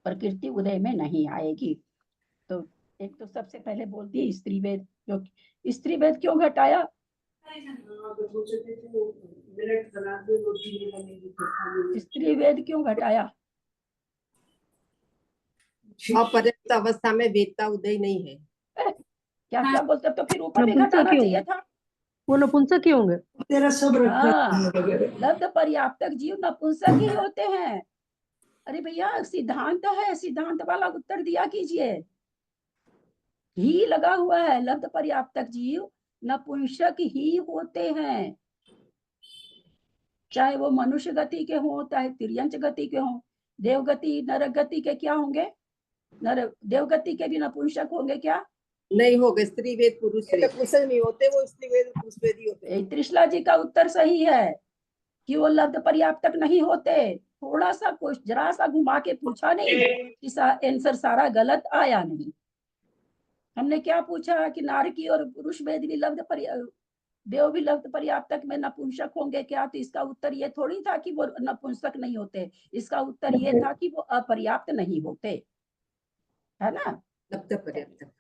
प्रकृति उदय में नहीं आएगी। तो एक तो सबसे पहले बोल दिए स्त्री वेद, जो स्त्री वेद क्यों घटाया? स्त्री वेद क्यों घटाया? अपर्याप्त अवस्था में वेदता उदय नहीं है। क्या क्या बोलते, तो फिर ऊपर भी घटाना चाहिए था। वो नपुंसक ही होंगे। तेरा सब हाँ, लब्ध पर्याप्तक जीव नपुंसक ही होते हैं। अरे भैया सिद्धांत है, सिद्धांत वाला उत्तर दिया कीजिए। ही लगा हुआ है, लब्ध पर्याप्तक जीव नपुंसक ही होते हैं, चाहे वो मनुष्य गति के हों चाहे तिर्यंच गति के हों। देवगति नरक गति के क्या होंगे? देवगति के भी नपुंसक होंगे क्या? नहीं होगा, स्त्री वेद पुरुष वेद। नपुंसक नहीं होते, वो स्त्री वेद पुरुष वेद ही होते हैं। त्रिशला जी का उत्तर सही है कि वो लब्ध पर्याप्तक नहीं होते। थोड़ा सा कुछ जरा सा घुमा के पूछा नहीं, आंसर सारा गलत आया नहीं। हमने क्या पूछा कि नारकी और पुरुष वेद भी देव भी लब्ध पर्याप्तक में नपुंसक होंगे क्या? तो इसका उत्तर ये थोड़ी था कि वो नपुंसक नहीं होते, इसका उत्तर ये था कि वो अपर्याप्त नहीं होते, है ना। लब्ध पर्याप्त।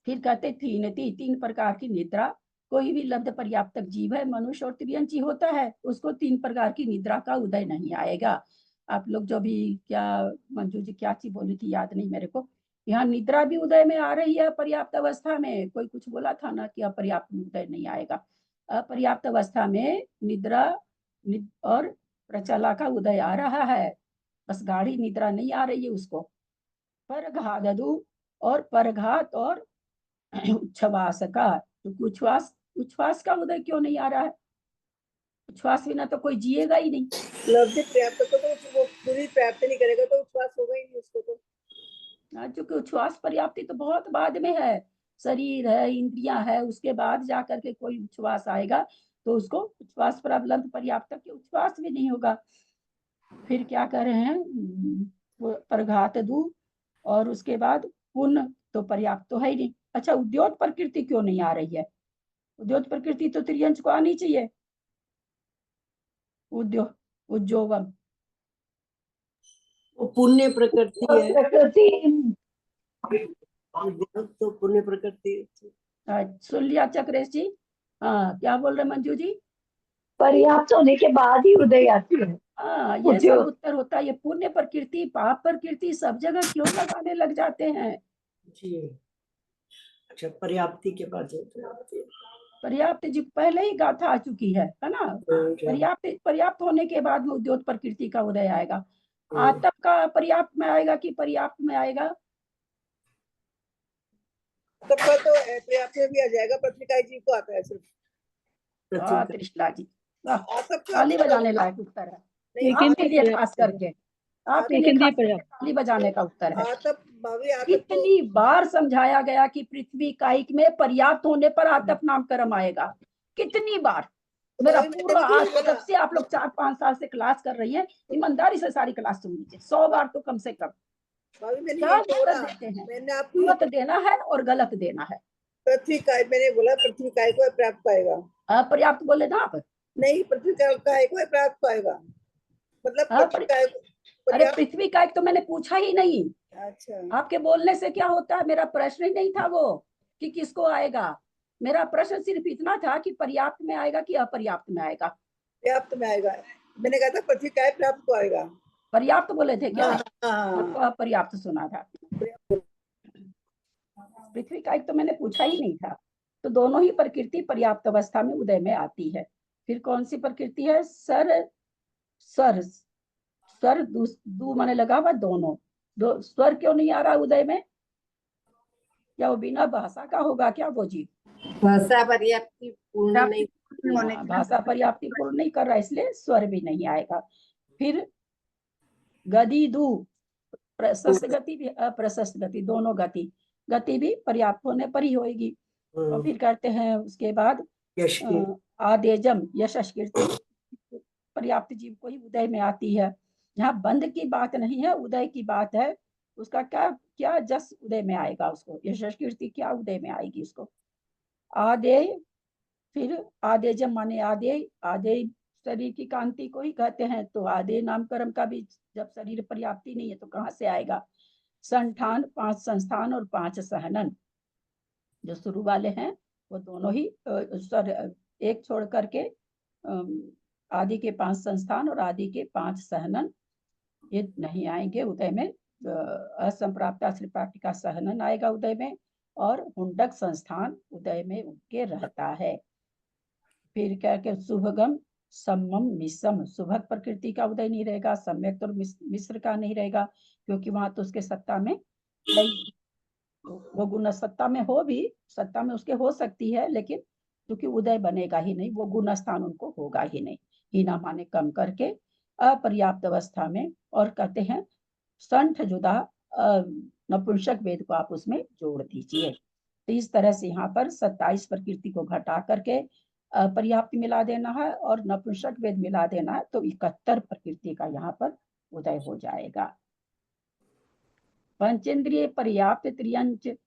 फिर कहते तीन प्रकार की निद्रा। कोई भी लब्ध पर्याप्तक जीव है, मनुष्य और त्रियंची होता है, उसको 3 प्रकार की निद्रा का उदय नहीं आएगा। आप लोग जो भी क्या मंजू जी क्या चीज बोली थी याद नहीं मेरे को। यहाँ निद्रा भी उदय में आ रही है पर्याप्त अवस्था में, कोई कुछ बोला था ना कि अपर्याप्त उदय नहीं आएगा। अपर्याप्त अवस्था में निद्रा और प्रचला का उदय आ रहा है, बस गाढ़ी निद्रा नहीं आ रही है उसको। परघादु और परघात और उच्छ्वास का, तो उच्छ्वास का उदय क्यों नहीं आ रहा है? उच्छ्वास बिना तो कोई जिएगा ही नहीं। लब्धि पर्याप्त को तो वो पूरी प्राप्त नहीं करेगा तो उच्छ्वास होगा ही नहीं उसको तो। क्योंकि उच्छ्वास पर्याप्ति तो बहुत बाद में है, शरीर है, इंद्रियां है, उसके बाद जाकर के कोई उच्छ्वास आएगा, तो उसको उच्छ्वास प्रबलंत पर्याप्त के उच्छ्वास भी नहीं होगा। फिर क्या कर रहे हैं, वो परघात दू और उसके बाद पुण्य तो पर्याप्त तो है ही नहीं। अच्छा, उद्योत प्रकृति क्यों नहीं आ रही है? उद्योत प्रकृति तो त्रियंच को आनी चाहिए। उद्योगम वो पुण्य प्रकृति है, प्रकृति उद्योग तो पुण्य प्रकृति है। सुन लिया चक्रेश जी? हाँ, क्या बोल रहे मंजू जी? पर्याप्त होने के बाद ही उदय आती है। हाँ, ये सब उद्योग उत्तर होता है। ये पुण्य प्रकृति पाप प्रकृति सब जगह क्यों लगाने लग जाते हैं? जी, अच्छा, पर्याप्ति के बाद जो पर्याप्ति है। पर्याप्त जी पहले ही गाथा आ चुकी है ना? पर्याप्त होने के बाद में उद्योग प्रकृति का उदय आएगा। आतप का पर्याप्त में आएगा कि पर्याप्त में आएगा? तब का तो पर्याप्त में भी आ जाएगा, पत्रिका जी को आता है सिर्फ। वाह त्रिशला जी, वाह, आतप का ताली बजाने लायक उत्तर है। नहीं, आपके लिए खास करके, आपके लिए खास करके ताली बजाने का उत्तर है। आतप भाभी आतप तो कितनी बार समझाया गया कि पृथ्वी कायिक में पर्याप्त होने पर आतप नामकरण आएगा? कितनी बार? मेरा पूरा आज जब से आप लोग 4-5 साल से क्लास कर रही हैं, ईमानदारी से सारी क्लास सुन लीजिए, 100 बार तो कम से कम। भाभी मैंने क्या ये बोला, देते हैं? मैंने आपको पूरत देना है और गलत देना है। पृथ्वी काय, मैंने बोला पृथ्वी काय को प्राप्त पाएगा, पर्याप्त बोले ना आप? नहीं पृथ्वी काय को प्राप्त पाएगा, मतलब हाँ, पृथ्वी काय को अरे पर्याप्त। पृथ्वी का तो मैंने पूछा ही नहीं। अच्छा, आपके बोलने से क्या होता है? मेरा प्रश्न ही नहीं था वो कि किसको आएगा। मेरा प्रश्न सिर्फ इतना था कि पर्याप्त में आएगा कि अपर्याप्त में आएगा। पर्याप्त में आएगा, मैंने कहा था पृथ्वी काय प्राप्त को आएगा। पर्याप्त बोले थे क्या? हाँ, आपको अपर्याप्त सुना था। पृथ्वी का तो मैंने पूछा ही नहीं था। तो दोनों ही प्रकृति पर्याप्त अवस्था में उदय में आती है। फिर कौन सी प्रकृति है? स्वर दू माने लगा हुआ दोनों। स्वर क्यों नहीं आ रहा उदय में? क्या वो बिना भाषा का होगा क्या वो जी? भाषा पर्याप्ति पूर्ण नहीं भाषा पर्याप्ति पूर्ण नहीं कर रहा, इसलिए स्वर भी नहीं आएगा। फिर गति दू, प्रशस्त गति भी अप्रशस्त गति, दोनों गति भी पर्याप्त होने पर ही होगी। और फिर करते हैं उसके बाद आदेजम, यशस कीर्ति पर्याप्त जीव को ही उदय में आती है। यहाँ बंद की बात नहीं है, उदय की बात है। उसका क्या क्या जस उदय में आएगा उसको, यशस कीर्ति क्या उदय में आएगी उसको? आदेय, फिर आदेजम माने आदेय शरीर की कांति को ही कहते हैं, तो आदेय नामकरण का भी जब शरीर पर्याप्ति नहीं है तो कहाँ से आएगा? संठान, 5 संस्थान और 5 सहनन, जो शुरू वाले हैं वो दोनों ही एक छोड़ करके आदि के 5 संस्थान और आदि के 5 सहनन ये नहीं आएंगे उदय में। असंप्राप्ता श्रीप्राप्ति का सहनन आएगा उदय में, और हुंडक संस्थान उदय में उनके रहता है। फिर क्या के शुभगम सम्मम मिश्रम, शुभक प्रकृति का उदय नहीं रहेगा, सम्यक और मिश्र का नहीं रहेगा, क्योंकि वहां तो उसके सत्ता में नहीं, वो गुण सत्ता में हो भी, सत्ता में उसके हो सकती है, लेकिन क्योंकि उदय बनेगा ही नहीं, वो गुण स्थान उनको होगा ही नहीं। हीना माने कम करके अपर्याप्त अवस्था में। और कहते हैं संठ जुदा नपुंसक वेद को आप उसमें जोड़ दीजिए। तो इस तरह से यहाँ पर 27 प्रकृति को घटा करके पर्याप्त मिला देना है और नपुंसक वेद मिला देना है, तो 71 प्रकृति का यहाँ पर उदय हो जाएगा। पंचेंद्रिय पर्याप्त त्रियंच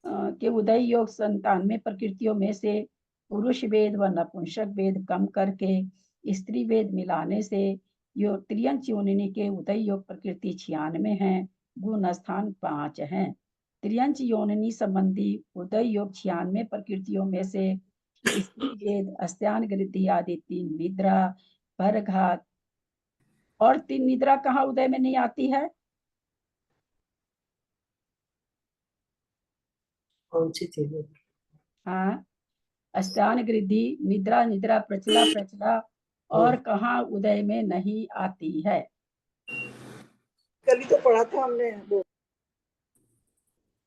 के उदय योग 97 प्रकृतियों में से पुरुष वेद व नपुंसक वेद कम करके स्त्री वेद मिलाने से यो त्रियंच योनिनी के उदय योग प्रकृति 96 है, गुण स्थान 5 हैं। त्रियंच योनिनी संबंधी उदय योग 96 प्रकृतियों में से स्त्री वेद, अस्त्यान गृद्धि आदि 3 निद्रा, परघात और 3 निद्रा कहाँ उदय में नहीं आती है? कौन सी थी? हाँ, अस्त्यान गृद्धि, निद्रा, निद्रा प्रचला प्रचला, और कहाँ उदय में नहीं आती है? कल ही तो पढ़ा था हमने वो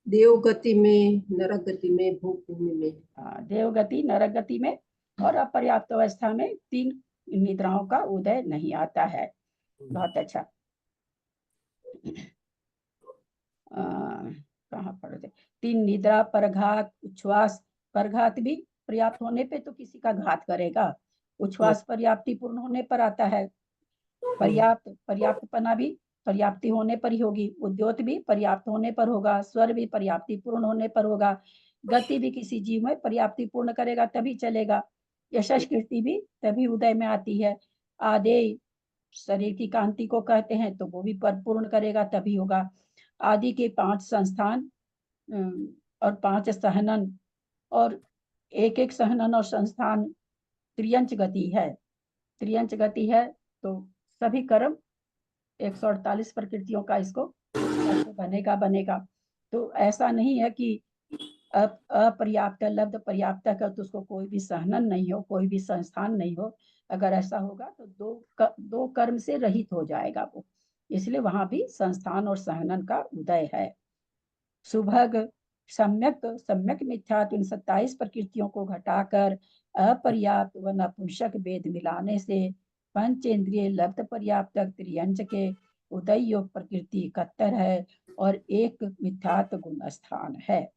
देव गति में, नरक गति में, भूप भूमि में। देव गति, नरक गति में और अपर्याप्त अवस्था में 3 निद्राओं का उदय नहीं आता है। बहुत अच्छा। कहाँ पढ़े थे? 3 निद्रा, परघात, उच्छ्वास। परघात भी पर्याप्त होने पे तो किसी का घात करेगा, उच्छ्वास पर्याप्ति पूर्ण होने पर आता है। पर्याप्तपना भी पर्याप्ति होने पर ही होगी। उद्योत भी पर्याप्त होने पर होगा। स्वर भी पर्याप्ति पूर्ण होने पर होगा। गति भी किसी जीव में पर्याप्ति पूर्ण करेगा तभी चलेगा। यशस कीर्ति भी तभी उदय में आती है। आदेय शरीर की कांति को कहते हैं, तो वो भी पूर्ण करेगा तभी होगा। आदि के 5 संस्थान और 5 सहनन और एक सहनन और संस्थान त्रियंच गति है। त्रियंच गति है तो सभी कर्म 148 प्रकृतियों का इसको बनेगा। तो ऐसा नहीं है कि अपर्याप्त लब्ध पर्याप्त का तो उसको कोई भी सहनन नहीं हो, कोई भी संस्थान नहीं हो। अगर ऐसा होगा तो दो कर्म से रहित हो जाएगा वो, इसलिए वहां भी संस्थान और सहनन का उदय है। सुभग सम्यक मिथ्यात्व इन 27 प्रकृतियों को घटाकर अपर्याप्त व नपुंसक भेद मिलाने से पंचेंद्रिय लब्ध पर्याप्त त्रियंच के उदय योग प्रकृति 71 है और एक मिथ्यात्व गुण स्थान है।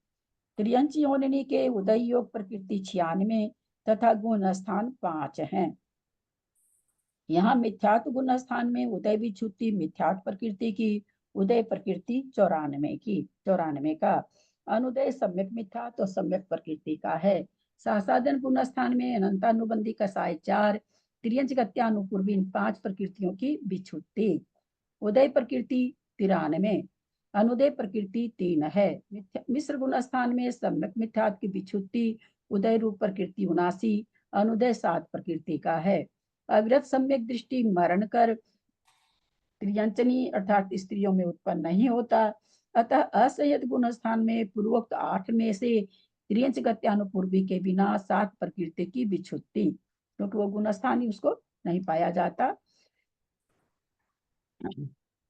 त्रियंच योनिनी के उदय योग प्रकृति 96 तथा गुण स्थान 5 हैं। यहाँ मिथ्यात्व गुण स्थान में उदय विच्छुत्ति मिथ्यात्व प्रकृति की, उदय प्रकृति 94 का, अनुदय सम्यक मिथ्यात्व सम्यक प्रकृति का है। सासाधन गुण स्थान में अनंतानुबंधी कसाय 4, त्रियंच गत्यानुपूर्वी 5 प्रकृतियों की विच्छुत्ति। उदय प्रकृति 93, अनुदय प्रकृति 3 है। मिश्र गुण स्थान में सम्यक मिथ्यात्व की विच्छुत्ति, उदय रूप प्रकृति 79, अनुदय 7 प्रकृति का है। अविरत सम्यक दृष्टि मरण कर त्रियंचनी अर्थात स्त्रियों में उत्पन्न नहीं होता, अतः असंयत गुण स्थान में पूर्वोक्त 8 में से त्रियंच गत्यानुपूर्वी के बिना 7 प्रकृति की विच्छुत्ति, क्योंकि वो गुण स्थान ही उसको नहीं पाया जाता।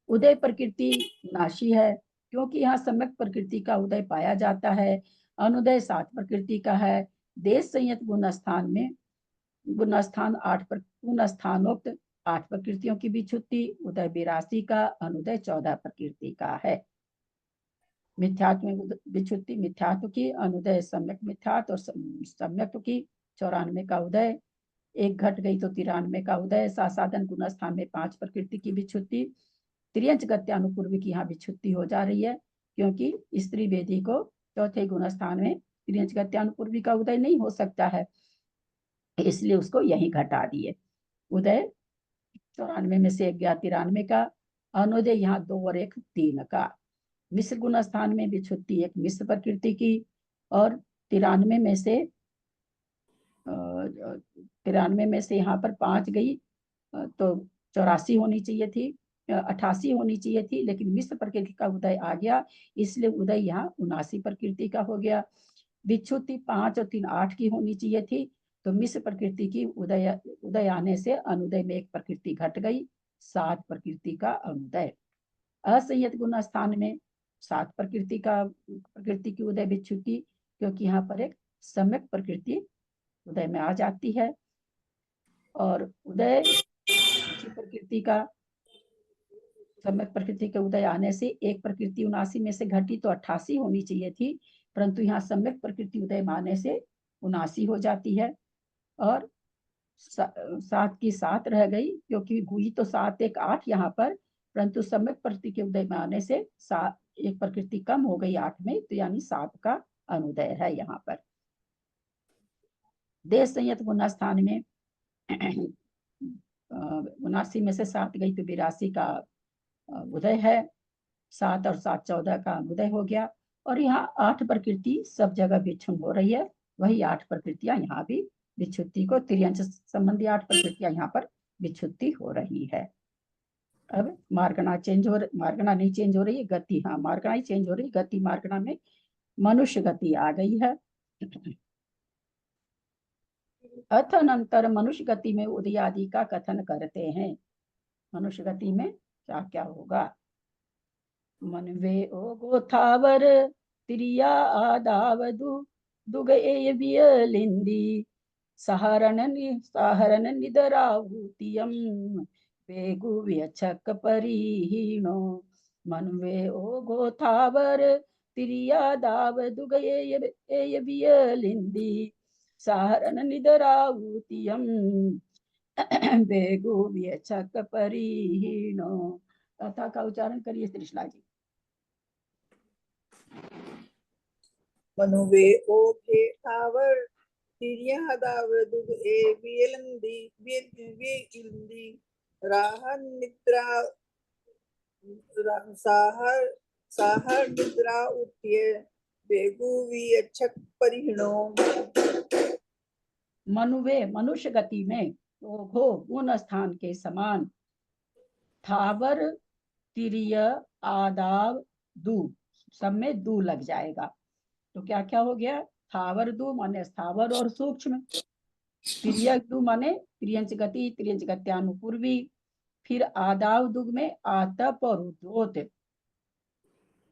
उदय प्रकृति नाशी है, क्योंकि यहाँ सम्यक प्रकृति का उदय पाया जाता है। अनुदय 7 प्रकृति का है। देश संयत गुण स्थान में गुण स्थानोक्त 8 प्रकृतियों की विच्छुत्ति, उदय 82 का, अनुदय 14 प्रकृति का है। मिथ्यात्व में विच्छुत्ति मिथ्यात्व की, अनुदय सम्यक मिथ्यात्व और सम्यक की 94 का उदय, एक घट गई तो 93 का उदय। सासाधन गुण स्थान में 5 प्रकृति की विच्छुत्ति, त्रियंच गत्यानुपूर्वी की यहाँ विच्छुत्ति हो जा रही है, क्योंकि स्त्री वेदी को चौथे गुण स्थान में त्रियंच गत्यानुपूर्वी का उदय नहीं हो सकता है, इसलिए उसको यही घटा दिए। उदय 94 में से 1 गया 93 का, अनुदय यहाँ 2 और 1 3 का। मिश्र गुण स्थान में विच्छुत्ति 1 मिश्र प्रकृति की और 93 में से यहाँ पर 5 गई तो 84 होनी चाहिए थी, 88 होनी चाहिए थी, लेकिन मिश्र प्रकृति का उदय आ गया, इसलिए उदय यहाँ 79 प्रकृति का हो गया। विच्छुत्ति 5 और 3 8 की होनी चाहिए थी, तो मिश्र प्रकृति की उदय आने से अनुदय में 1 प्रकृति घट गई, 7 प्रकृति का अनुदय। असंयत गुण स्थान में 7 प्रकृति की उदय विच्छुत्ति, क्योंकि यहाँ पर एक सम्यक प्रकृति उदय में आ जाती है। और उदय प्रकृति का सम्यक प्रकृति के उदय आने से 1 प्रकृति 79 में से घटी तो 88 होनी चाहिए थी, परंतु यहाँ सम्यक प्रकृति उदय आने से 79 हो जाती है और 7 की 7 रह गई, क्योंकि हुई तो 7 1 8 यहाँ पर, परंतु सम्यक प्रकृति के उदय में आने से 1 प्रकृति कम हो गई 8 में, तो यानी 7 का अनुदय है यहाँ पर। देश संयत गुण स्थान में 79 में से 7 गई तो 82 का उदय है, 7 और 7 14 का अनुदय हो गया। और यहाँ 8 प्रकृति सब जगह विच्छुन्न हो रही है, वही 8 प्रकृतियां यहाँ भी विच्छुत्ति को, त्रियंच संबंधी 8 प्रकृतियां यहाँ पर विच्छुत्ति हो रही है। अब मार्गणा मार्गणा नहीं चेंज हो रही है, गति, हाँ मार्गणा ही चेंज हो रही है, गति मार्गणा में मनुष्य गति आ गई है। अथनंतर मनुष्य गति में उदय आदि का कथन करते हैं। मनुष्य गति में क्या क्या होगा। मनवे ओ गोथावर तिरिया आदावदु दुगए वियलिंदी सहारण निदरावूतियम वेगु व्यचक परिहीनो मनवे ओ गोथावर तिरिया दावदु गए वियलिंदी सहारण निदरावूतियम वेगु व्यचक परिहीनो। कथा का उच्चारण करिए त्रिशला जी। मनुवे ओ के थावर तिरिया दावर दुग ए वियलिंदी राह निद्रा साहर निद्रा उठिए बेगुवी अच्छक परिहणो। मनुवे मनुष्य गति में ओघो गुण स्थान के समान थावर तिरिय आदाव दू सब में दू लग जाएगा तो क्या क्या हो गया। थावर दू माने स्थावर और सूक्ष्म, तिरिय दू माने त्रियंच गति त्रियंच गत्यानुपूर्वी, फिर आदाव दुग में आतप और उद्योत।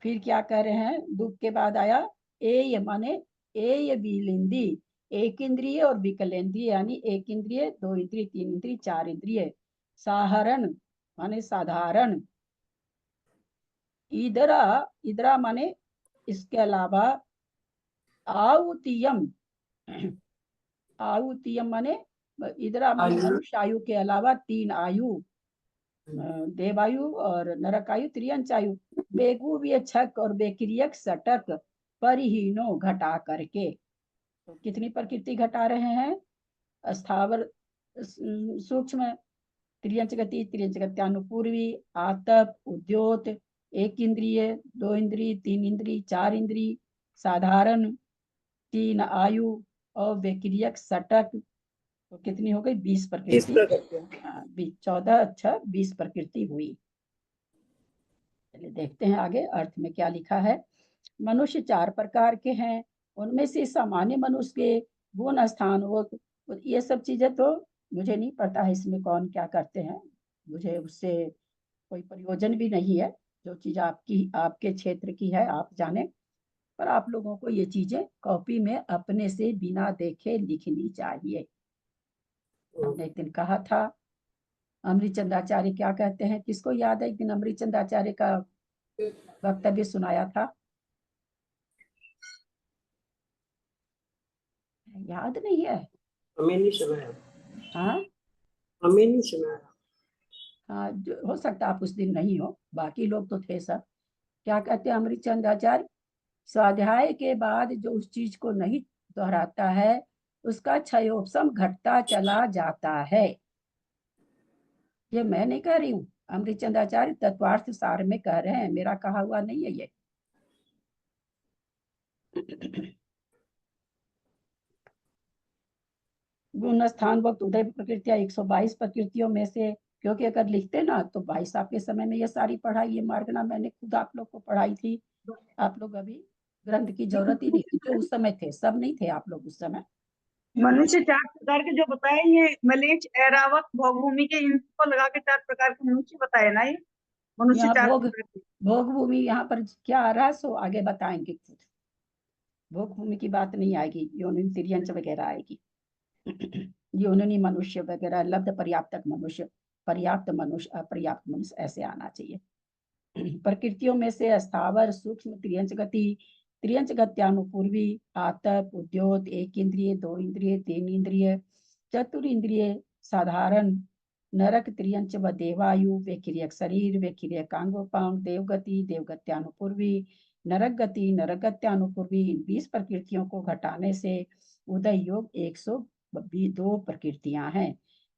फिर क्या कह रहे हैं दुग के बाद आया एय माने एय विलिंदी एक इंद्रिय और विकलेंद्रिय यानी एक इंद्रिय दो इंद्रिय तीन इंद्रिय चार इंद्रिय। साधारण माने साधारण। इदरा इदरा माने इसके अलावा आउतियम आउतियम माने इदरा मनुष्य आयु के अलावा तीन आयु देवायु और नरक आयु त्रियंच आयु। बेगु व्यचक और बेक्रियक सटक परिहीनो घटा करके। तो कितनी प्रकृति घटा रहे हैं। स्थावर सूक्ष्म त्रियंच गति त्रियंच गत्यानुपूर्वी आतप उद्योत एक इंद्रिय दो इंद्रिय तीन इंद्रिय चार इंद्रिय साधारण तीन आयु और बेक्रियक सटक। तो कितनी हो गई 20 प्रकृति। 14 अच्छा 20 प्रकृति हुई। चलिए देखते हैं आगे अर्थ में क्या लिखा है। मनुष्य चार प्रकार के हैं, उनमें से सामान्य मनुष्य के गुण स्थान वो ये सब चीजें तो मुझे नहीं पता है इसमें कौन क्या करते हैं, मुझे उससे कोई प्रयोजन भी नहीं है। जो चीज आपकी आपके क्षेत्र की है आप जाने, पर आप लोगों को ये चीजें कॉपी में अपने से बिना देखे लिखनी चाहिए। हमने एक दिन कहा था अमृतचंद्राचार्य क्या कहते हैं, किसको याद है एक दिन अमृतचंद्राचार्य का वक्तव्य सुनाया था, याद नहीं है। हमें नहीं सुनाया। हाँ हमें नहीं सुनाया। हाँ हो सकता आप उस दिन नहीं हो, बाकी लोग तो थे सब। क्या कहते हैं अमृतचंद्राचार्य, स्वाध्याय के बाद जो उस चीज को नहीं दोहराता है उसका क्षयोपशम घटता चला जाता है। ये मैं नहीं कह रही हूँ, अमृतचंद्राचार्य तत्वार्थ सार में कह रहे हैं, मेरा कहा हुआ नहीं है ये। गुण स्थान वक्त उदय प्रकृतियां 122 प्रकृतियों में से, क्योंकि अगर लिखते ना तो भाई साहब के समय में ये सारी पढ़ाई ये मार्गना मैंने खुद आप लोग को पढ़ाई थी। आप लोग अभी ग्रंथ की जरूरत ही नहीं थी, जो उस समय थे सब नहीं थे आप लोग उस समय। मनुष्य चार प्रकार के जो बताए ये मलेच्छ ऐरावत भोगभूमि के इनको लगा के चार प्रकार के मनुष्य बताए ना, ये मनुष्य यहाँ चार भोग प्रकार के। भोग भूमि यहाँ पर क्या आ रहा है सो आगे बताएंगे खुद। भोग भूमि की बात नहीं आएगी, योनि तिर्यंच वगैरह आएगी। योनि मनुष्य वगैरह लब्ध पर्याप्तक मनुष्य पर्याप्त मनुष्य अपर्याप्त मनुष्य ऐसे आना चाहिए। प्रकृतियों में से स्थावर सूक्ष्म त्रियंच गति त्रियंच गत्यानुपूर्वी आतप उद्योत एक इंद्रिय दो इंद्रिय तीन इंद्रिय चतुर इंद्रिय साधारण नरक त्रियंच व देवायु वे क्रियक शरीर वे क्रियक अंगोपांग देवगति देवगत्यानुपूर्वी नरक गति नरगत्यानुपूर्वी। इन 20 प्रकृतियों को घटाने से उदय योग 102 प्रकृतियां हैं।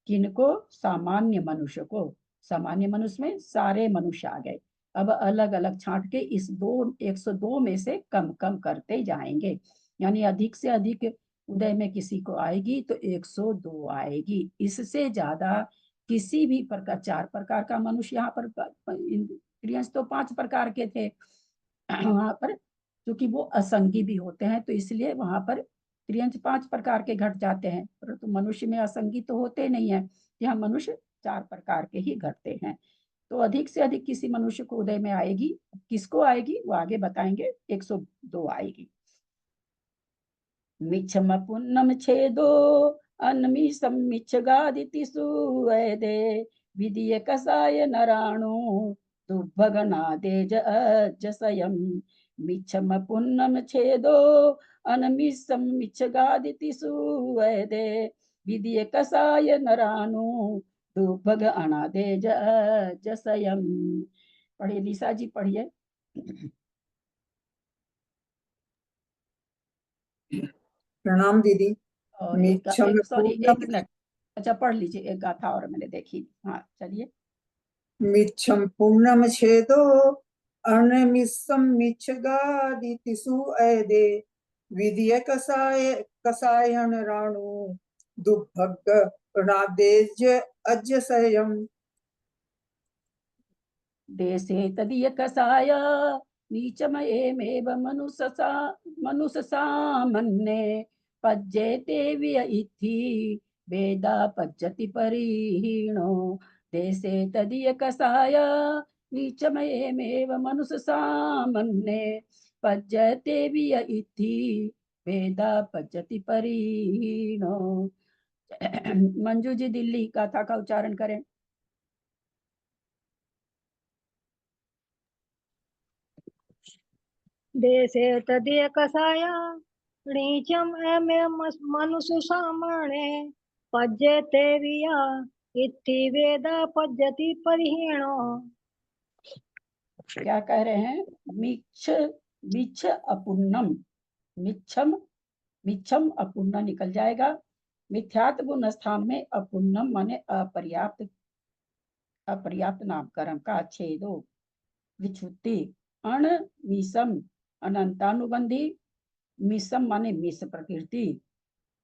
किनको, सामान्य मनुष्य को। सामान्य मनुष्य में सारे मनुष्य आ गए। अब अलग अलग छांट के इस 102 में से कम कम करते जाएंगे, यानी अधिक से अधिक उदय में किसी को आएगी तो 102 आएगी। इससे ज्यादा किसी भी प्रकार, 4 प्रकार का मनुष्य यहाँ पर, त्रियंश तो 5 प्रकार के थे वहां पर, क्योंकि वो असंगी भी होते हैं तो इसलिए वहां पर त्रियंश 5 प्रकार के घट जाते हैं, परंतु मनुष्य में असंगी तो होते नहीं है, यहाँ मनुष्य 4 प्रकार के ही घटते हैं। तो अधिक से अधिक किसी मनुष्य को उदय में आएगी, किसको आएगी वो आगे बताएंगे, 102 आएगी। मिच्छम पुन्नम छेदो अन्मीसम मिच्छगादिति सुवैदे विधिय कसाय नराणु दुर्भगनादेज अजसयम्। मिच्छम पुन्नम छेदो अन्मीसम मिच्छगादिति सुवैदे विधिय कसाय नराणु दुर्भग अनादेज अजसयम्। पढ़िए निशा जी, पढ़िए। प्रणाम दीदी। और मिच्छम सॉरी, एक पूर्णम मिनट, अच्छा पढ़ लीजिए, एक गाथा और मैंने देखी। हाँ चलिए। मिच्छम पूर्णम छेदो अनमिस्सम मिच्छगादितिषु ऐदे विधिय कसायन राणु दुर्भग रादेज अजसयम्। देशे तदीय कसाय नीचमयेमेव मनुषसामन्ये पज्येते विय इति वेदा पज्यति परिहीणो। देशे तदीय कसाय नीचमयेमेव मनुषसामन्ये पज्यते विय इति वेदा पज्यति परिहीणो। मंजू जी दिल्ली गाथा का उच्चारण करें। देशे तदीय कसाय नीचम एमे मनुषु सामणे पज्यते विया इति वेदा पज्यति परिहीणो। क्या कह रहे हैं? मिच्छ मिच्छ अपुन्नम, मिच्छम मिच्छम अपुन्ना निकल जाएगा। मिथ्यात गुण स्थान में अपुन्नम माने अपर्याप्त, अपर्याप्त नामकरण का छेदो विच्छुत्ति। अण मिसम अनंतानुबंधी, मिसम माने मिस प्रकृति।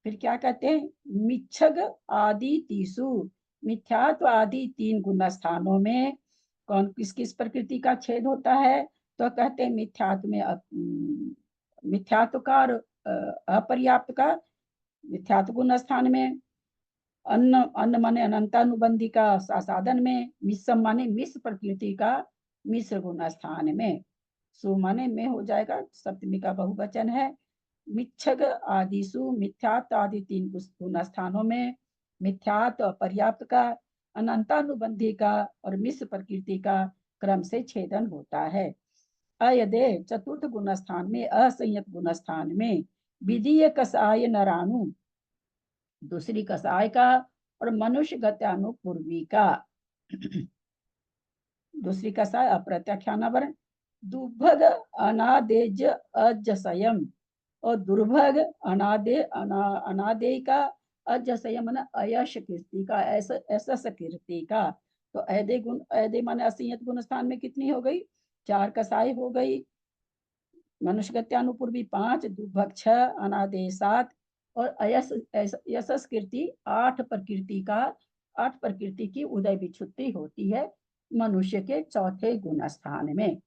फिर क्या कहते हैं? मिच्छग आदि तीसु, मिथ्यात्व आदि 3 गुण स्थानों में कौन किस किस प्रकृति का छेद होता है? तो कहते हैं मिथ्यात्व में मिथ्यात्व का और अपर्याप्त का मिथ्यात्व गुण स्थान में, अन्न अन्न माने अनंतानुबंधी का साधन में, मिश्रम माने मिश्र प्रकृति का मिश्र गुण स्थान में, सु माने में हो जाएगा, सप्तमी का बहुवचन है। मिच्छग आदिसु, मिथ्यात्व आदि 3 गुण स्थानों में मिथ्यात्व अपर्याप्त का, अनंतानुबंधी का और मिश्र प्रकृति का क्रम से छेदन होता है। अयदे चतुर्थ गुण स्थान में, असंयत गुण स्थान में विधीय कसाय नराणु, दूसरी कसाय का और मनुष्य गत्यानुपूर्वी का, दूसरी कसाय अप्रत्याख्याना वर्ण, दुर्भग अनादेज अजसयम, और दुर्भग अनादे का, अजसयम अयश कीर्ति का, ऐसा कीर्ति का। तो ऐदे गुण, ऐदे माने असंयत गुण स्थान में कितनी हो गई? 4 कसाई हो गई, मनुष्य गत्यानुपूर्वी 5, दुर्भग 6, अनादे 7 और यशस कीर्ति 8 प्रकृति का, 8 प्रकृति की उदय विच्छुत्ति होती है मनुष्य के चौथे गुण स्थान में।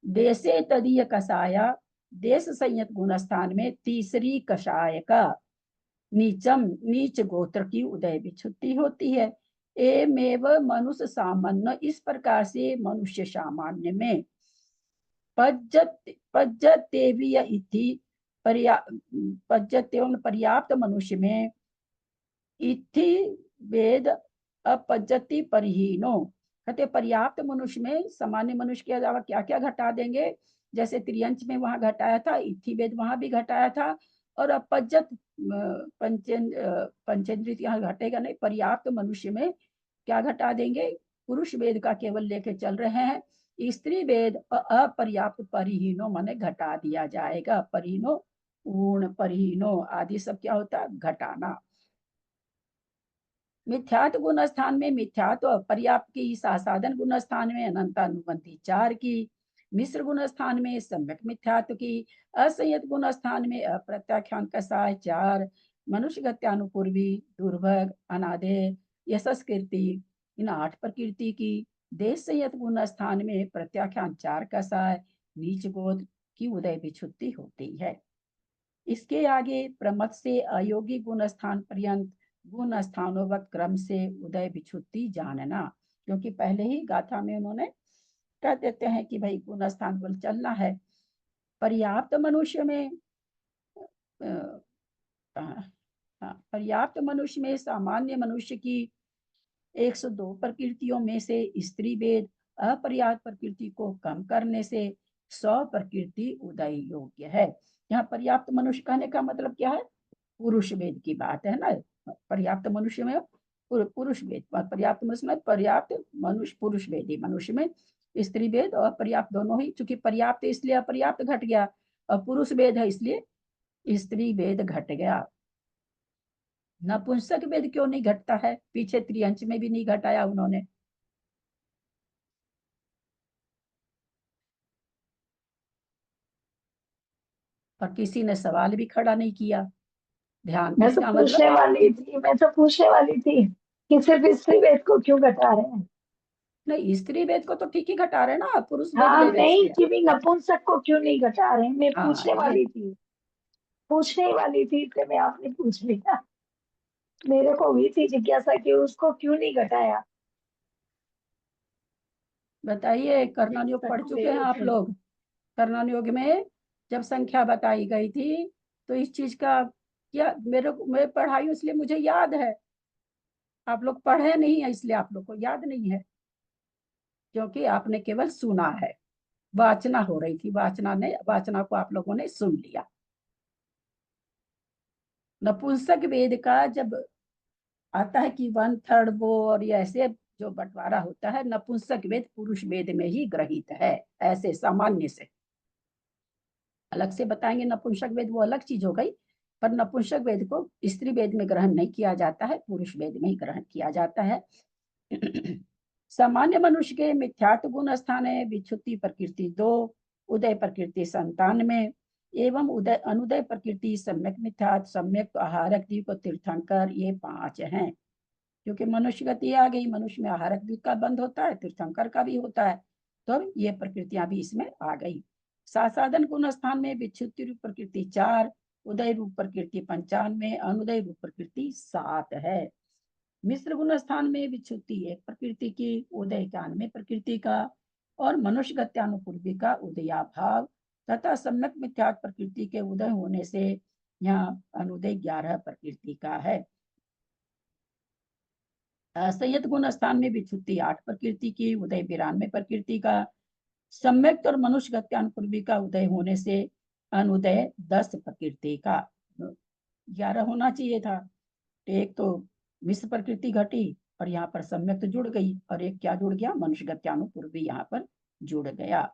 देशे तदीय कसाया, देश संयत गुण स्थान में तीसरी कषाय का नीचम, नीच गोत्र की उदय विच्छुत्ति होती है। एमेव मनुष्य सामान्य, इस प्रकार से मनुष्य सामान्य में पज्यतेवीय इति पर्याप्त मनुष्य में इति वेद अपज्यति परिहीनो। कहते पर्याप्त मनुष्य में सामान्य मनुष्य के अलावा क्या क्या घटा देंगे? जैसे त्रियंच में वहां घटाया था, इति वेद वहां भी घटाया था, और अपज्यत पंचेंद्रिय यहाँ घटेगा नहीं। पर्याप्त मनुष्य में क्या घटा देंगे? पुरुष वेद का केवल लेके चल रहे हैं, स्त्री वेद अपर्याप्त परिहीनो माने घटा दिया जाएगा। परिहीनो, पूर्ण परिहीनो आदि सब क्या होता है? घटाना। मिथ्यात्व गुण स्थान में मिथ्यात्व पर्याप्त की, साधन गुण स्थान में अनंतानुबंधी 4 की, मिश्र गुण स्थान में सम्यक मिथ्यात्व की, असंयत गुण स्थान में अप्रत्याख्यान कसाय 4, मनुष्य गत्यानुपूर्वी, दुर्भग, अनादे, यशस कीर्ति इन 8 प्रकृति की, देश संयत गुण स्थान में प्रत्याख्यान 4 कसाय, नीच गोत्र की उदय विच्छुत्ति होती है। इसके आगे प्रमथ से अयोगी गुण स्थान पर्यंत गुण स्थानों व क्रम से उदय विच्छुत्ति जानना। क्योंकि पहले ही गाथा में उन्होंने कह देते हैं कि भाई गुण स्थान पर चलना है। पर्याप्त मनुष्य में पर्याप्त मनुष्य में सामान्य मनुष्य की 102 प्रकृतियों में से स्त्री वेद अपर्याप्त प्रकृति को कम करने से 100 प्रकृति उदय योग्य है। यहाँ पर्याप्त मनुष्य कहने का मतलब क्या है? पुरुष वेद की बात है ना। पर्याप्त मनुष्य में पुरुष वेद, पर्याप्त मनुष्य में पर्याप्त मनुष्य, पुरुष वेदी मनुष्य में स्त्री वेद और पर्याप्त दोनों ही, चूंकि पर्याप्त इसलिए अपर्याप्त घट गया और पुरुष वेद है इसलिए स्त्री वेद घट गया। नपुंसक वेद क्यों नहीं घटता है? पीछे त्रिअंश में भी नहीं घटाया उन्होंने। और किसी ने सवाल भी खड़ा नहीं किया। ध्यान मैं तो इसका पूछने मतलब वाली थी कि सिर्फ स्त्री वेद को क्यों घटा रहे हैं। नहीं, स्त्री वेद को तो ठीक ही घटा रहे ना, पुरुष वेद हाँ ले रहे नहीं इसलिए। कि भी नपुंसक को क्यों नहीं घटा रहे, मैं हाँ, पूछने वाली थी इसलिए मैं आपने पूछ लिया। मेरे को हुई थी जिज्ञासा कि उसको क्यों नहीं घटाया। बताइए, कर्णन योग पढ़ चुके हैं आप लोग? कर्णन योग में जब संख्या बताई गई थी तो इस चीज का क्या, मैं पढ़ाई हूं इसलिए मुझे याद है। आप लोग पढ़े नहीं है इसलिए आप लोग को याद नहीं है, क्योंकि आपने केवल सुना है। वाचना हो रही थी, वाचना को आप लोगों ने सुन लिया। नपुंसक वेद का जब आता है कि 1/3 वो और ये ऐसे जो बंटवारा होता है, नपुंसक वेद पुरुष वेद में ही ग्रहित है। ऐसे सामान्य से अलग से बताएंगे नपुंसक वेद, वो अलग चीज हो गई। पर नपुंसक वेद को स्त्री वेद में ग्रहण नहीं किया जाता है, पुरुष वेद में ही ग्रहण किया जाता है। सामान्य मनुष्य के मिथ्यात्व गुण स्थान है विच्छुति प्रकृति 2, उदय प्रकृति 97 एवं उदय अनुदय प्रकृति सम्यक मिथ्यात्व सम्यक आहारक द्वीप तीर्थंकर, ये 5 हैं। क्योंकि मनुष्य गति आ गई, मनुष्य में आहारक द्वीप का बंध होता है, तीर्थंकर का भी होता है, तो ये प्रकृतियां भी इसमें आ गई। साधन गुण स्थान में विच्छुति रूप प्रकृति 4, उदय रूप प्रकृति 95, अनुदय रूप प्रकृति 7 है। मिश्र गुण स्थान में विच्छुति 1 प्रकृति की, उदय 91 प्रकृति का और मनुष्य गत्यानुपूर्वी का उदयाभाव तथा सम्यक मिथ्यात्व प्रकृति के उदय होने से यहाँ अनुदय 11 प्रकृति का है। संयत गुण स्थान में विच्छुति 8 प्रकृति की, उदय 92 प्रकृति का, सम्यक और मनुष्य गत्यानुपूर्वी का उदय होने से अनुदय 10 प्रकृति का। 11 होना चाहिए था। एक तो मिश्र प्रकृति घटी और यहाँ पर सम्यक तो जुड़ गई, और एक क्या जुड़ गया? मनुष्य गत्यानुपूर्वी यहाँ पर जुड़ गया।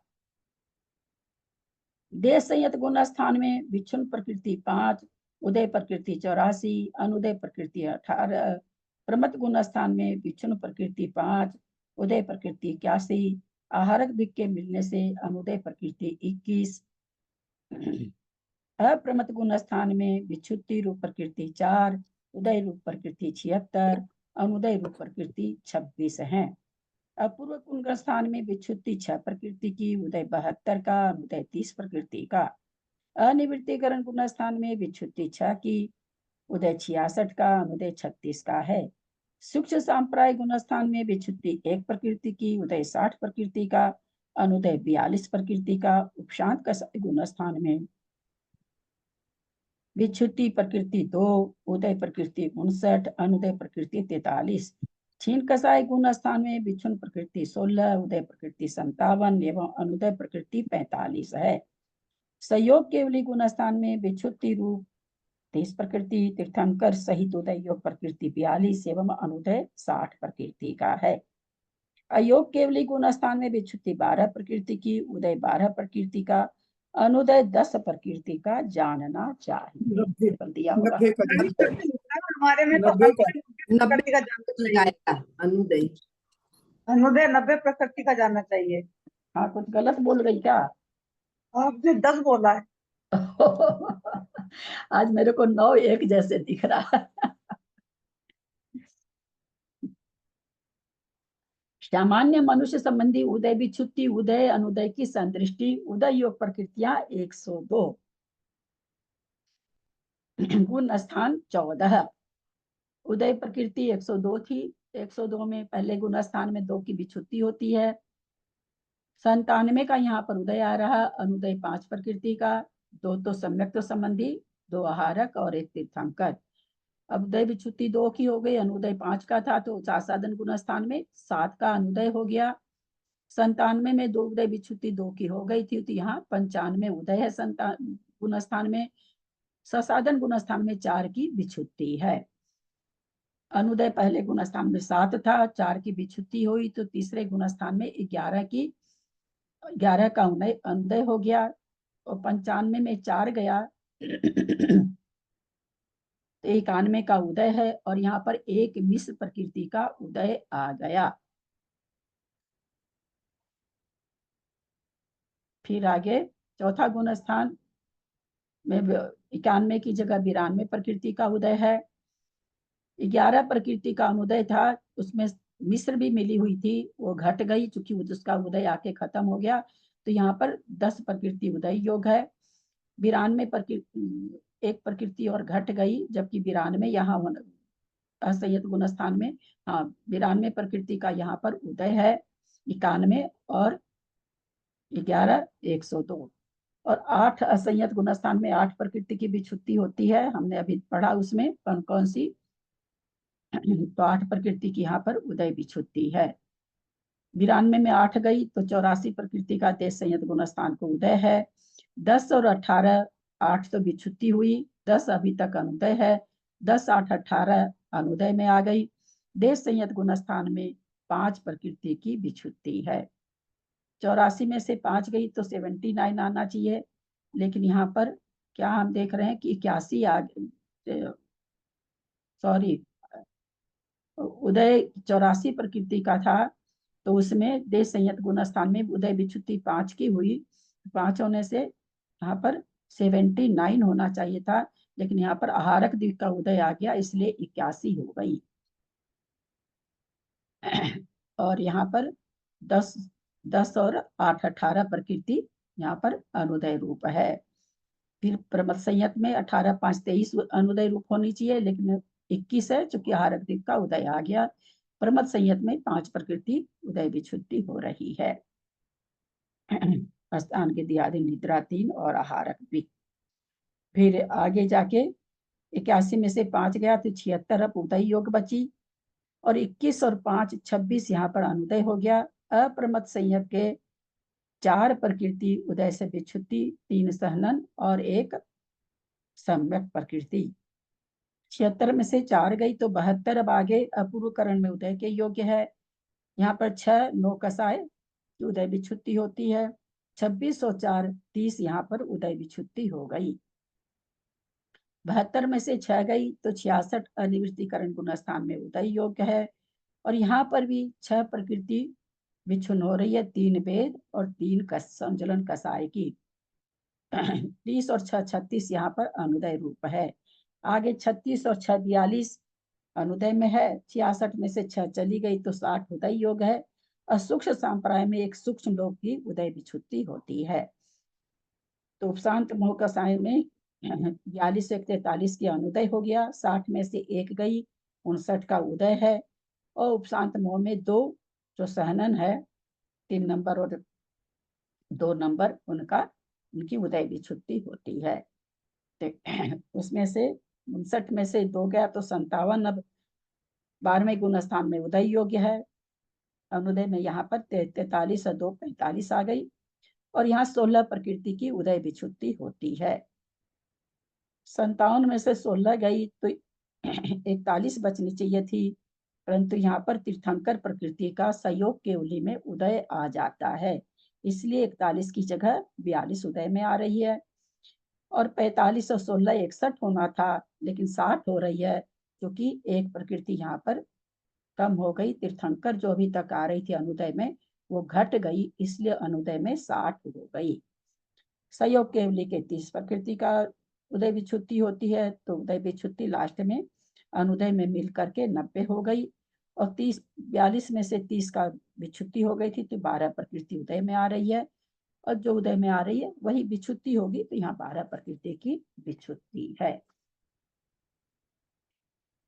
देश संयत गुण स्थान में विच्छुन प्रकृति 5, उदय प्रकृति 84, अनुदय प्रकृति 18, प्रमत गुण स्थान में विच्छुन प्रकृति 5, उदय प्रकृति 81, आहारक दिक के मिलने से अनुदय प्रकृति 21, अप्रमत गुण स्थान में विच्छुति रूप प्रकृति 4, उदय रूप प्रकृति 76, अनुदय रूप प्रकृति 26 है। अपूर्व गुण स्थान में विच्छुति 6 प्रकृति की, उदय 72 का, अनुदय 30 प्रकृति का। अनिवृत्तिकरण गुण स्थान में विच्छुति 6 की, उदय 66 का, अनुदय 36 का है। सूक्ष्म सांप्राय गुण स्थान में विच्छुति 1 प्रकृति की, उदय 60 प्रकृति का, अनुदय 42 प्रकृति का। उपशांत कसाय गुण स्थान में विच्छुति प्रकृति 2, उदय प्रकृति 59, अनुदय प्रकृति 43। छीन कसाय गुण स्थान में विच्छुन प्रकृति 16, उदय प्रकृति 57 एवं अनुदय प्रकृति 45 है। संयोग केवली गुण स्थान में विच्छुति रूप 30 प्रकृति, तीर्थंकर सहित उदय योग प्रकृति 42 एवं अनुदय 60 प्रकृति का है। अयोग केवली गुण स्थान में विच्छुति 12 प्रकृति की, उदय 12 प्रकृति का, अनुदय 10 प्रकृति का जानना चाहिए। दिया होगा 90 का जानना चाहिए। हमारे में तो 90 का। प्रकृति का जानना चाहिए। जाएगा अनुदय। अनुदय 90 प्रकृति का जानना चाहिए। हाँ, कुछ गलत बोल रही क्या? आपने 10 बोला है। आज मेरे को 9 एक जैसे दिख रहा है। सामान्य मनुष्य संबंधी उदय विच्छुति उदय अनुदय की संदृष्टि उदय योग प्रकृतियां 102, गुण स्थान 14, उदय प्रकृति 102 थी, 102 में पहले गुणस्थान में 2 की विच्छुत्ति होती है। 97 का यहाँ पर उदय आ रहा, अनुदय 5 प्रकृति का, 2 तो सम्यक तो संबंधी, 2 आहारक और 1 तीर्थंकर। अब उदय विच्छुत्ति 2 की हो गई, अनुदय 5 का था, तो साधन गुणस्थान में 7 का अनुदय हो गया। 97 में 2 उदय विच्छुत्ति 2 की हो गई थी, तो यहाँ 95 उदय है गुणस्थान में, ससाधन गुणस्थान में 4 की विच्छुत्ति है। अनुदय पहले गुणस्थान में 7 था, 4 की विच्छुत्ति हुई, तो तीसरे गुणस्थान में 11 का अनुदय हो गया, और 95 में 4 गया तो 91 का उदय है, और यहाँ पर एक मिश्र प्रकृति का उदय आ गया। फिर आगे चौथा गुणस्थान में 91 की जगह 92 प्रकृति का उदय है। 11 प्रकृति का अनुदय था, उसमें मिश्र भी मिली हुई थी, वो घट गई चूंकि उसका उदय आके खत्म हो गया, तो यहाँ पर 10 प्रकृति उदय योग है। 92 प्रकृति, एक प्रकृति और घट गई, जबकि 92 यहाँ असंयत गुणस्थान में, हाँ 92 प्रकृति का यहाँ पर उदय है। 91 और 11 102, और 8 असंयत गुणस्थान में 8 प्रकृति की विच्छुत्ति होती है, हमने अभी पढ़ा उसमें कौन कौन सी, तो 8 प्रकृति की यहाँ पर उदय विच्छुत्ति है। 92 में 8 गई, तो 84 प्रकृति का देश संयत गुणस्थान को उदय है। 10 और 18, 8 तो विच्छुत्ति हुई, 10 अभी तक अनुदय है, 10 8 18 अनुदय में आ गई। देश संयत गुणस्थान में 5 प्रकृति की विच्छुत्ति है। 84 में से 5 गई तो 79 आना चाहिए, लेकिन यहाँ पर क्या हम देख रहे हैं कि 81 आ, सॉरी उदय 84 प्रकृति का था, तो उसमें देश संयत गुणस्थान में उदय विच्छुत्ति 5 की हुई, 5 होने से यहाँ पर 79 होना चाहिए था, लेकिन यहाँ पर आहारक द्वीप का उदय आ गया, इसलिए 81 हो गई। और यहाँ पर 10 और 8 18 प्रकृति यहाँ पर अनुदय रूप है। फिर प्रमथ संयत में 18 5 23 अनुदय रूप होनी चाहिए, लेकिन 21 है, चूंकि आहारक द्वीप का उदय आ गया। प्रमथ संयत में 5 प्रकृति उदय विच्छुत्ति हो रही है। स्थान के दियादि निद्रा 3 और आहारक द्वीप। फिर आगे जाके 81 में से 5 गया तो 76 अब उदय योग बची, और 21 और 5 26 यहाँ पर अनुदय हो गया। अप्रमथ संयत के 4 प्रकृति उदय से विच्छुत्ति, 3 सहनन और 1 सम्यक प्रकृति। 76 में से 4 गई तो 72 अब आगे अपूर्वकरण में उदय के योग्य है। यहाँ पर 6 9 कसाय की उदय विच्छुत्ति होती है। 26 और 4 30 यहाँ पर उदय विच्छुत्ति हो गई। 72 में से 6 गई तो 66 अनिवृत्तिकरण गुणस्थान में उदय योग्य है, और यहाँ पर भी 6 प्रकृति विच्छुन्न हो रही है, 3 वेद और 3 संजलन कसाय की। 30 और 6 36 यहाँ पर अनुदय रूप है। आगे 36 और 6 42 अनुदय में है। 66 में से 6 चली गई तो 60 उदय योग है, और सूक्ष्म संप्राय में एक सूक्ष्म लोक की उदय विच्छुत्ति होती है। तो उपशांत मोह कसाय में 42 से 43 की अनुदय हो गया, 60 में से 1 गई, 59 का उदय है, और उपशांत मोह में 2 जो सहनन है 3 नंबर और 2 नंबर उनकी उदय विच्छुत्ति होती है। उसमें से 59 में से 2 गया तो 57 अब 12वें गुणस्थान में उदय योग्य है। अनुदय में यहाँ पर 43 और 2 45 आ गई, और यहाँ 16 प्रकृति की उदय विच्छुत्ति होती है। 57 में से 16 गई तो 41 बचनी चाहिए थी, परंतु यहाँ पर तीर्थंकर प्रकृति का सहयोग के उली में उदय आ जाता है, इसलिए 41 की जगह 42 उदय में आ रही है। और 45 और 16 61 होना था, लेकिन 60 हो रही है, क्योंकि एक प्रकृति यहाँ पर कम हो गई। तीर्थंकर जो अभी तक आ रही थी अनुदय में, वो घट गई, इसलिए अनुदय में 60 हो गई। सहयोग केवली के 30 प्रकृति का उदय विच्छुत्ति होती है, तो उदय विच्छुत्ति लास्ट में अनुदय में मिल करके 90 हो गई, और 42 में से 30 का विच्छुत्ति हो गई थी, तो 12 प्रकृति उदय में आ रही है, और जो उदय में आ रही है वही विच्छुत्ति होगी, तो यहाँ 12 प्रकृति की विच्छुत्ति है।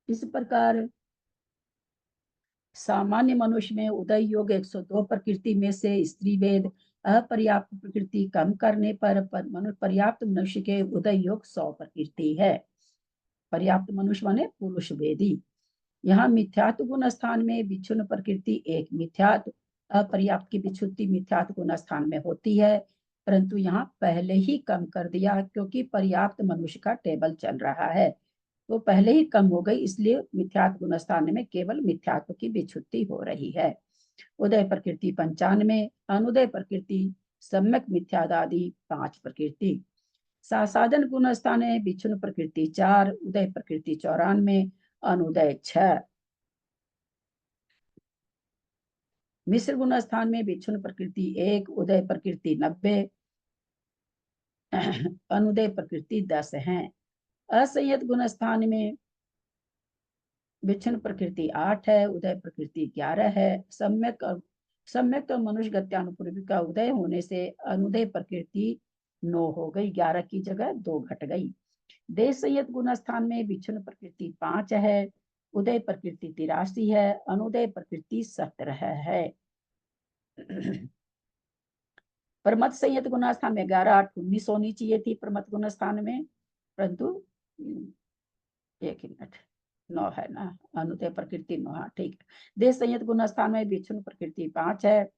इस प्रकार सामान्य मनुष्य में उदय योग 102 प्रकृति में से स्त्री वेद अपर्याप्त प्रकृति कम करने पर पर्याप्त मनुष्य के उदय योग 100 प्रकृति है। पर्याप्त मनुष्य माने पुरुष वेदी। यहाँ मिथ्यात्व गुण स्थान में विच्छिन्न प्रकृति एक मिथ्यात्व, अपर्याप्त की विच्छुद्धि मिथ्यात्व गुण स्थान में होती है, परंतु यहाँ पहले ही कम कर दिया क्योंकि पर्याप्त मनुष्य का टेबल चल रहा है, तो पहले ही कम हो गई, इसलिए मिथ्यात्व गुण स्थान में केवल मिथ्यात्व की विच्छुद्धि हो रही है। उदय प्रकृति 95, अनुदय प्रकृति सम्यक मिथ्यादादि 5 प्रकृति। साधन गुण स्थान में विच्छिन्न प्रकृति 4, उदय प्रकृति 94, अनुदय 6। मिश्र गुण स्थान में विच्छिन्न प्रकृति 1, उदय प्रकृति 90, अनुदय प्रकृति 10 है। असंयत गुण स्थान में विच्छिन्न प्रकृति 8 है, उदय प्रकृति 11 है। सम्यक और मनुष्य गत्यानुपूर्वी का उदय होने से अनुदय प्रकृति 9 हो गई, 11 की जगह 2 घट गई। देश संयत गुण स्थान में विच्छिन्न प्रकृति 5 है, उदय प्रकृति 83 है, अनुदय प्रकृति 17 है। परमत संयत गुण स्थान में 11, 8, 19 होनी चाहिए थी परमत गुण स्थान में, परंतु 1 मिनट 9 है ना, अनुदय प्रकृति 9, हाँ ठीक। देश संयत गुण स्थान में विच्छिन्न प्रकृति 5 है,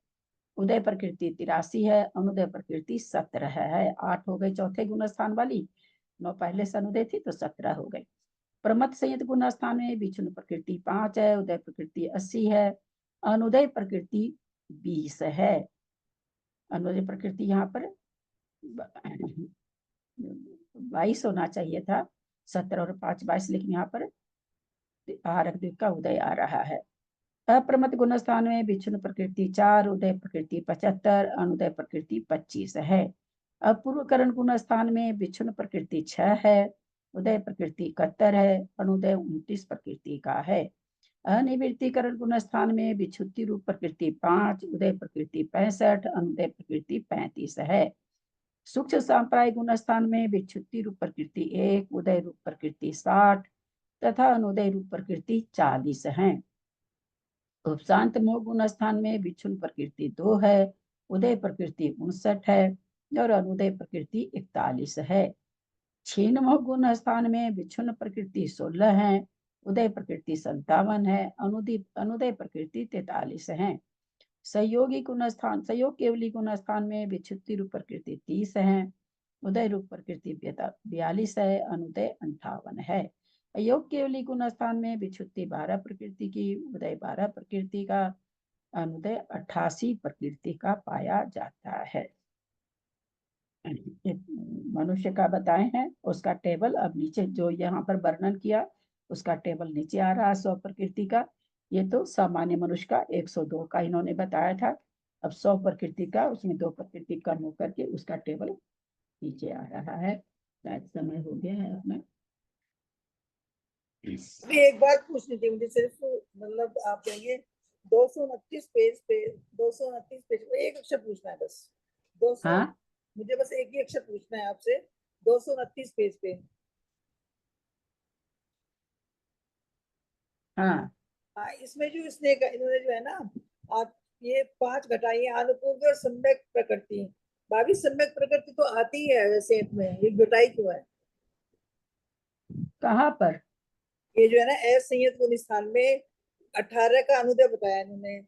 उदय प्रकृति 83 है, अनुदय प्रकृति 17 है। 8 हो गई चौथे गुण स्थान वाली, 9 पहले से अनुदय थी तो 17 हो गई। प्रमत संयत गुण स्थान में विच्छिन्न प्रकृति 5 है, उदय प्रकृति 80 है, अनुदय प्रकृति 20 है। अनुदय प्रकृति यहाँ पर 22 होना चाहिए था, 17 और 5 22, लेकिन यहाँ पर आरक द्वीप का उदय आ रहा है। अप्रमत गुण स्थान में विच्छिन्न प्रकृति 4, उदय प्रकृति 75, अनुदय प्रकृति 25 है। अपूर्वकरण गुण स्थान में विच्छिन्न प्रकृति 6 है, उदय प्रकृति 71 है, अनुदय 29 प्रकृति का है। अनिवृत्तिकरण गुण स्थान में विच्छुद्धि रूप प्रकृति 5, उदय प्रकृति 65, अनुदय प्रकृति 35 है। सूक्ष्म सांप्राय गुण स्थान में विच्छुद्धि रूप प्रकृति 1, उदय रूप प्रकृति 60 तथा अनुदय रूप प्रकृति 40 है। उपशांत मोह गुण स्थान में विच्छिन्न प्रकृति 2 है, उदय प्रकृति 59 है और अनुदय प्रकृति 41 है। क्षीण मोह गुण स्थान में विच्छिन्न प्रकृति 16 है, उदय प्रकृति 57 है, अनुदय प्रकृति 43 है। सहयोगी गुण स्थान, सहयोग केवली गुण स्थान में विच्छुद्धि रूप प्रकृति 30 है, उदय रूप प्रकृति 42 है, अनुदय 58 है। योग केवली गुण स्थान में विच्छुद्धि 12 प्रकृति की, उदय 12 प्रकृति का, अनुदय 88 प्रकृति का पाया जाता है। मनुष्य का बताए हैं, उसका टेबल अब नीचे जो यहाँ पर वर्णन किया उसका टेबल नीचे आ रहा है 100 प्रकृति का। ये तो सामान्य मनुष्य का 102 का इन्होंने बताया था, अब 100 प्रकृति का उसमें 2 प्रकृति कम होकर के उसका टेबल नीचे आ रहा है। शायद समय हो गया है अपना। एक बात पूछनी थी मुझे, सिर्फ मतलब आप कहेंगे 229 पेज पे 229 पेज पे एक अक्षर पूछना है बस। 200 हाँ? मुझे बस एक ही अक्षर पूछना है आपसे 229 पेज पे। हाँ इसमें जो इसने इन्होंने जो है ना, आप ये 5 घटाइए, अनुपूर्व और सम्यक प्रकृति। भाभी सम्यक प्रकृति तो आती है सेठ में, ये घटाई क्यों है? कहाँ पर? ये जो है ना असंयत गुण स्थान में 18 का अनुदय बताया इन्होंने,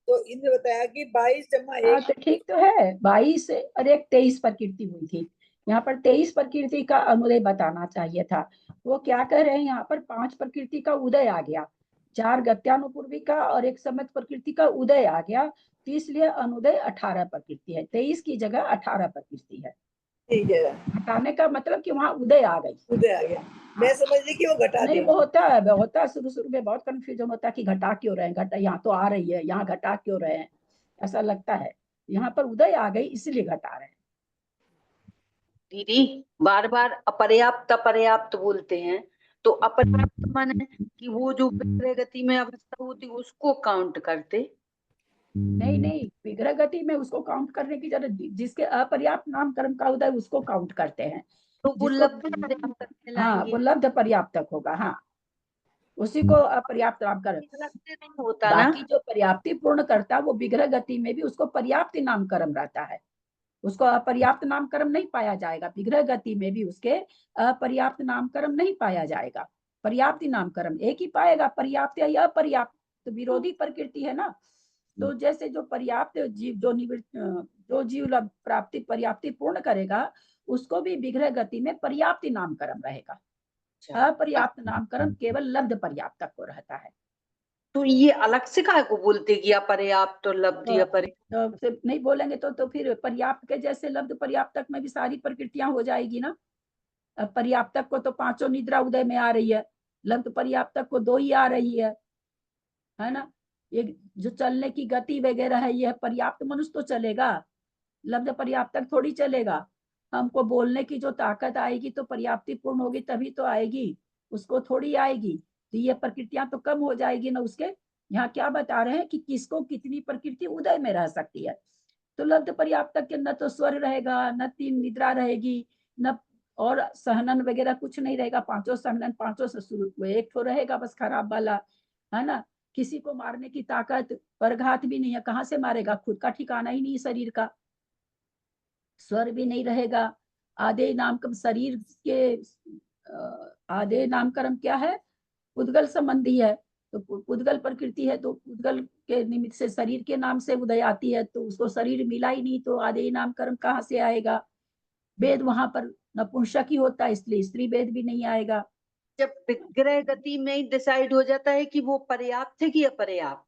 तो इन्होंने बताया कि 22 जमा 1। हाँ तो ठीक तो है, 22 और एक 23 प्रकृति हुई थी, यहाँ पर 23 प्रकृति का अनुदय बताना चाहिए था। वो क्या कह रहे हैं, यहाँ पर 5 प्रकृति का उदय आ गया, 4 गत्यानुपूर्वी का और 1 सम्यक प्रकृति का उदय आ गया, तो इसलिए अनुदय 18 प्रकृति है, 23 की जगह 18 प्रकृति है। ठीक है, हटाने का मतलब कि वहाँ उदय आ गई, उदय आ गया। मैं समझ ली कि वो घटा नहीं दिया। वो होता है शुरू में बहुत कंफ्यूजन होता है कि घटा क्यों रहे हैं, घटा यहाँ तो आ रही है, यहाँ घटा क्यों रहे हैं, ऐसा लगता है। यहाँ पर उदय आ गई इसलिए घटा रहे हैं। दीदी बार बार अपर्याप्त अपर्याप्त बोलते हैं, तो अपर्याप्त माने कि वो जो विग्रह गति में अवस्था होती है उसको काउंट करते? नहीं, विग्रह गति में उसको काउंट करने की जरूरत, जिसके अपर्याप्त नाम कर्म का उदय उसको काउंट करते हैं। तो वो जिसको लब्ध पर्याप्त हाँ वो कहलाएंगे। लब्ध पर्याप्त तक होगा। हाँ उसी को अपर्याप्त नामकरण। अलग से नहीं होता ना। बाकी जो पर्याप्ति पूर्ण करता है वो विग्रह गति में भी उसको पर्याप्त नामकरण रहता है, उसको अपर्याप्त नामकरण नहीं पाया जाएगा। विग्रह गति में भी उसके अपर्याप्त नामकरण नहीं पाया जाएगा, पर्याप्त नामकरण एक ही पाएगा। पर्याप्त या अपर्याप्त तो विरोधी प्रकृति है ना। तो जैसे जो पर्याप्त जीव जो जीव प्राप्ति पर्याप्ति पूर्ण करेगा उसको भी विग्रह गति में पर्याप्त नामकरण रहेगा। अपर्याप्त नामकरण केवल लब्ध पर्याप्तक को रहता है। तो ये अलग से काहे को बोलते कि अपर्याप्त और लब्धि अपर्याप्त? तो नहीं बोलेंगे तो फिर पर्याप्त के जैसे लब्ध पर्याप्तक में भी सारी प्रकृतियां हो जाएगी ना। पर्याप्तक को तो पांचों निद्रा उदय में आ रही है, लब्ध पर्याप्तक को 2 ही आ रही है ना। ये जो चलने की गति वगैरह है ये पर्याप्त मनुष्य तो चलेगा, लब्ध पर्याप्तक थोड़ी चलेगा। हमको बोलने की जो ताकत आएगी तो पर्याप्ति पूर्ण होगी तभी तो आएगी, उसको थोड़ी आएगी। तो ये प्रकृतियां तो कम हो जाएगी ना उसके। यहाँ क्या बता रहे हैं कि किसको कितनी प्रकृति उदय में रह सकती है। तो लब्ध पर्याप्तक के न तो स्वर रहेगा, न 3 निद्रा रहेगी, न और सहनन वगैरह कुछ नहीं रहेगा। पांचों सहनन पांचों से शुरू हुए, एक तो रहेगा बस खराब वाला, है ना। किसी को मारने की ताकत, परघात भी नहीं है, कहाँ से मारेगा, खुद का ठिकाना ही नहीं शरीर का। स्वर भी नहीं रहेगा। आदे नामकरण शरीर के आदे नामकरण क्या है, उद्गल संबंधी है। तो उद्गल प्रकृति है तो उद्गल के निमित्त से शरीर के नाम से उदय आती है, तो उसको शरीर मिला ही नहीं तो आदे नामकरण कहाँ से आएगा। वेद वहां पर नपुंसक ही होता है इसलिए स्त्री वेद भी नहीं आएगा। जब विग्रह गति में ही डिसाइड हो जाता है कि वो पर्याप्त है कि अपर्याप्त?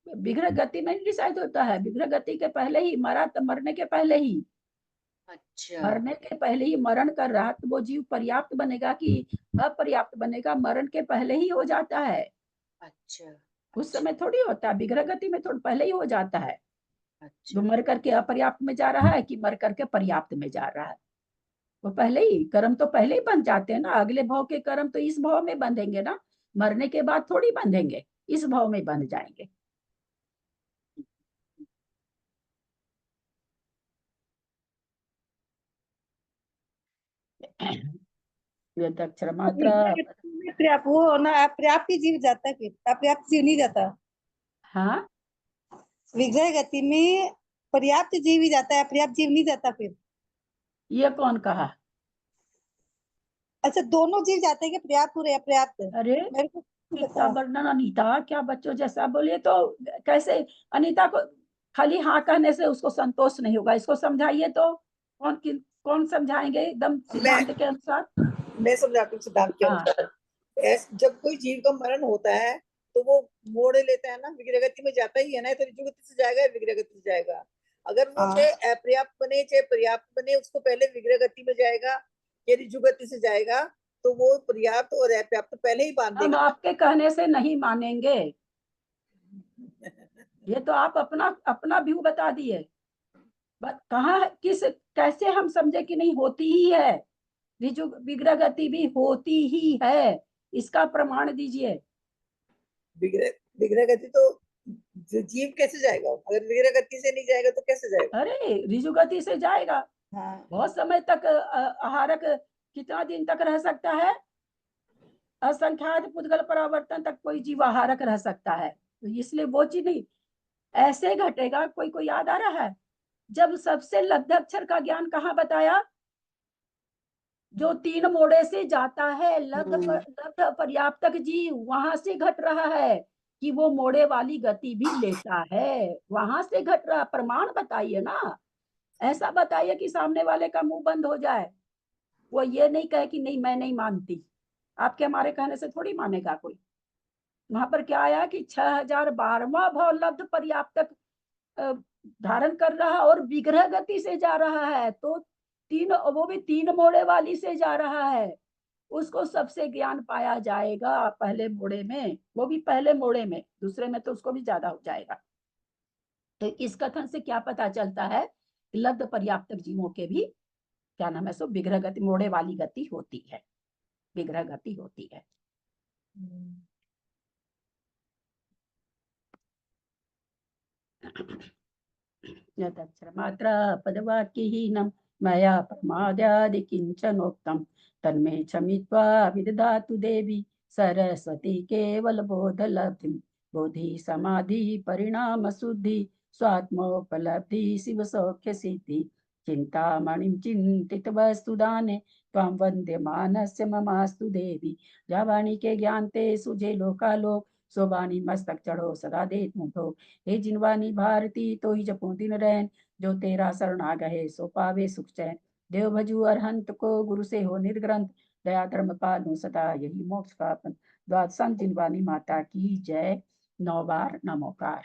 विग्रह गति में डिसाइड होता है, विग्रह गति के पहले ही मरा, तो मरने के पहले ही, अच्छा, मरने के पहले ही मरण कर रहा तो वो जीव पर्याप्त बनेगा कि अपर्याप्त बनेगा, मरण के पहले ही हो जाता है। अच्छा, उस समय थोड़ी होता है, विग्रह गति में थोड़ा पहले ही हो जाता है। अच्छा। जो मर करके अपर्याप्त में जा रहा है कि मर करके पर्याप्त में जा रहा है, वो पहले ही कर्म तो पहले ही बन जाते हैं ना। अगले भाव के कर्म तो इस भाव में बंधेंगे ना, मरने के बाद थोड़ी बंधेंगे, इस भाव में बंध जाएंगे। अक्षर मात्रा पर्याप्त वो ना अपर्याप्त ही जीव जाता है, फिर अपर्याप्त जीव नहीं जाता। हाँ, विग्रह गति में पर्याप्त जीव ही जाता है, अपर्याप्त जीव नहीं जाता फिर। ये कौन कहा? अच्छा, दोनों जीव जाते हैं कि पर्याप्त और अपर्याप्त? अरे मेरे को नहीं कितना पता। वर्णन अनीता, क्या बच्चों जैसा बोलिए तो कैसे। अनीता को खाली हाँ कहने से उसको संतोष नहीं होगा, इसको समझाइए तो। कौन समझाएंगे एकदम सिद्धांत के अनुसार? मैं समझाती हूँ सिद्धांत के हाँ। अनुसार। जब कोई जीव का मरण होता है तो वो मोड़ लेता है ना, विग्रह गति में जाता ही है ना, तो ऋजु गति से जाएगा, विग्रह गति से जाएगा। अगर वो चाहे अपर्याप्त बने चाहे पर्याप्त बने, उसको पहले विग्रह गति में जाएगा या ऋजु गति से जाएगा, तो वो पर्याप्त और अपर्याप्त पहले ही बांध हम देगा। आपके कहने से नहीं मानेंगे, ये तो आप अपना व्यू बता दिए। कहाँ किस कैसे हम समझे कि नहीं होती ही है, ऋजु विग्रह गति भी होती ही है, इसका प्रमाण दीजिए। विग्रह गति तो जीव कैसे जाएगा, अगर विग्रह गति से नहीं जाएगा तो कैसे जाएगा? अरे ऋजु गति से जाएगा। हाँ। बहुत समय तक आहारक कितना दिन तक रह सकता है? असंख्यात पुद्गल परावर्तन तक कोई जीव आहारक रह सकता है, तो इसलिए वो चीज नहीं ऐसे घटेगा। कोई याद आ रहा है जब सबसे लब्ध अक्षर का ज्ञान कहाँ बताया? जो 3 मोड़े से जाता है लब्ध पर्याप्तक जीव, वहां से घट रहा है कि वो मोड़े वाली गति भी लेता है, वहां से घट रहा। प्रमाण बताइए ना, ऐसा बताइए कि सामने वाले का मुंह बंद हो जाए, वो ये नहीं कहे कि नहीं मैं नहीं मानती। आपके हमारे कहने से थोड़ी मानेगा कोई। वहां पर क्या आया कि 6012वां भाव लब्ध पर्याप्तक धारण कर रहा और विग्रह गति से जा रहा है, तो वो भी 3 मोड़े वाली से जा रहा है, उसको सबसे ज्ञान पाया जाएगा पहले मोड़े में, वो भी पहले मोड़े में, दूसरे में तो उसको भी ज्यादा हो जाएगा। तो इस कथन से क्या पता चलता है कि लब्ध पर्याप्तक जीवों के भी क्या नाम है सो विग्रह गति, मोड़े वाली गति होती है, विग्रह गति होती है। यदक्षर मात्रा पदवाक्यहीनं मया प्रमादादि किंचनोक्तं तन्मे क्षमित्वा विदधातु देवी सरस्वती केवल बोध लब्धि बोधि समाधि परिणाम शुद्धि स्वात्मोपलब्धि शिव सौख्य सिद्धि चिंतामणिं चिंतित वस्तुदाने त्वां वंदे मानस्य ममास्तु देवी। जा वाणी के ज्ञान ते सुझे लोकालोक सो वाणी मस्तक चढ़ो सदा दे मुठो। हे जिनवानी भारती तो ही जपो दिन रैन जो तेरा शरण आ गए सो पावे सुख चैन। देव भजु अरहंत को गुरु से हो निर्ग्रंथ दया धर्म पालू सदा यही मोक्ष का पंथ। द्वादशांत जिनवानी माता की जय। 9 बार नमोकार।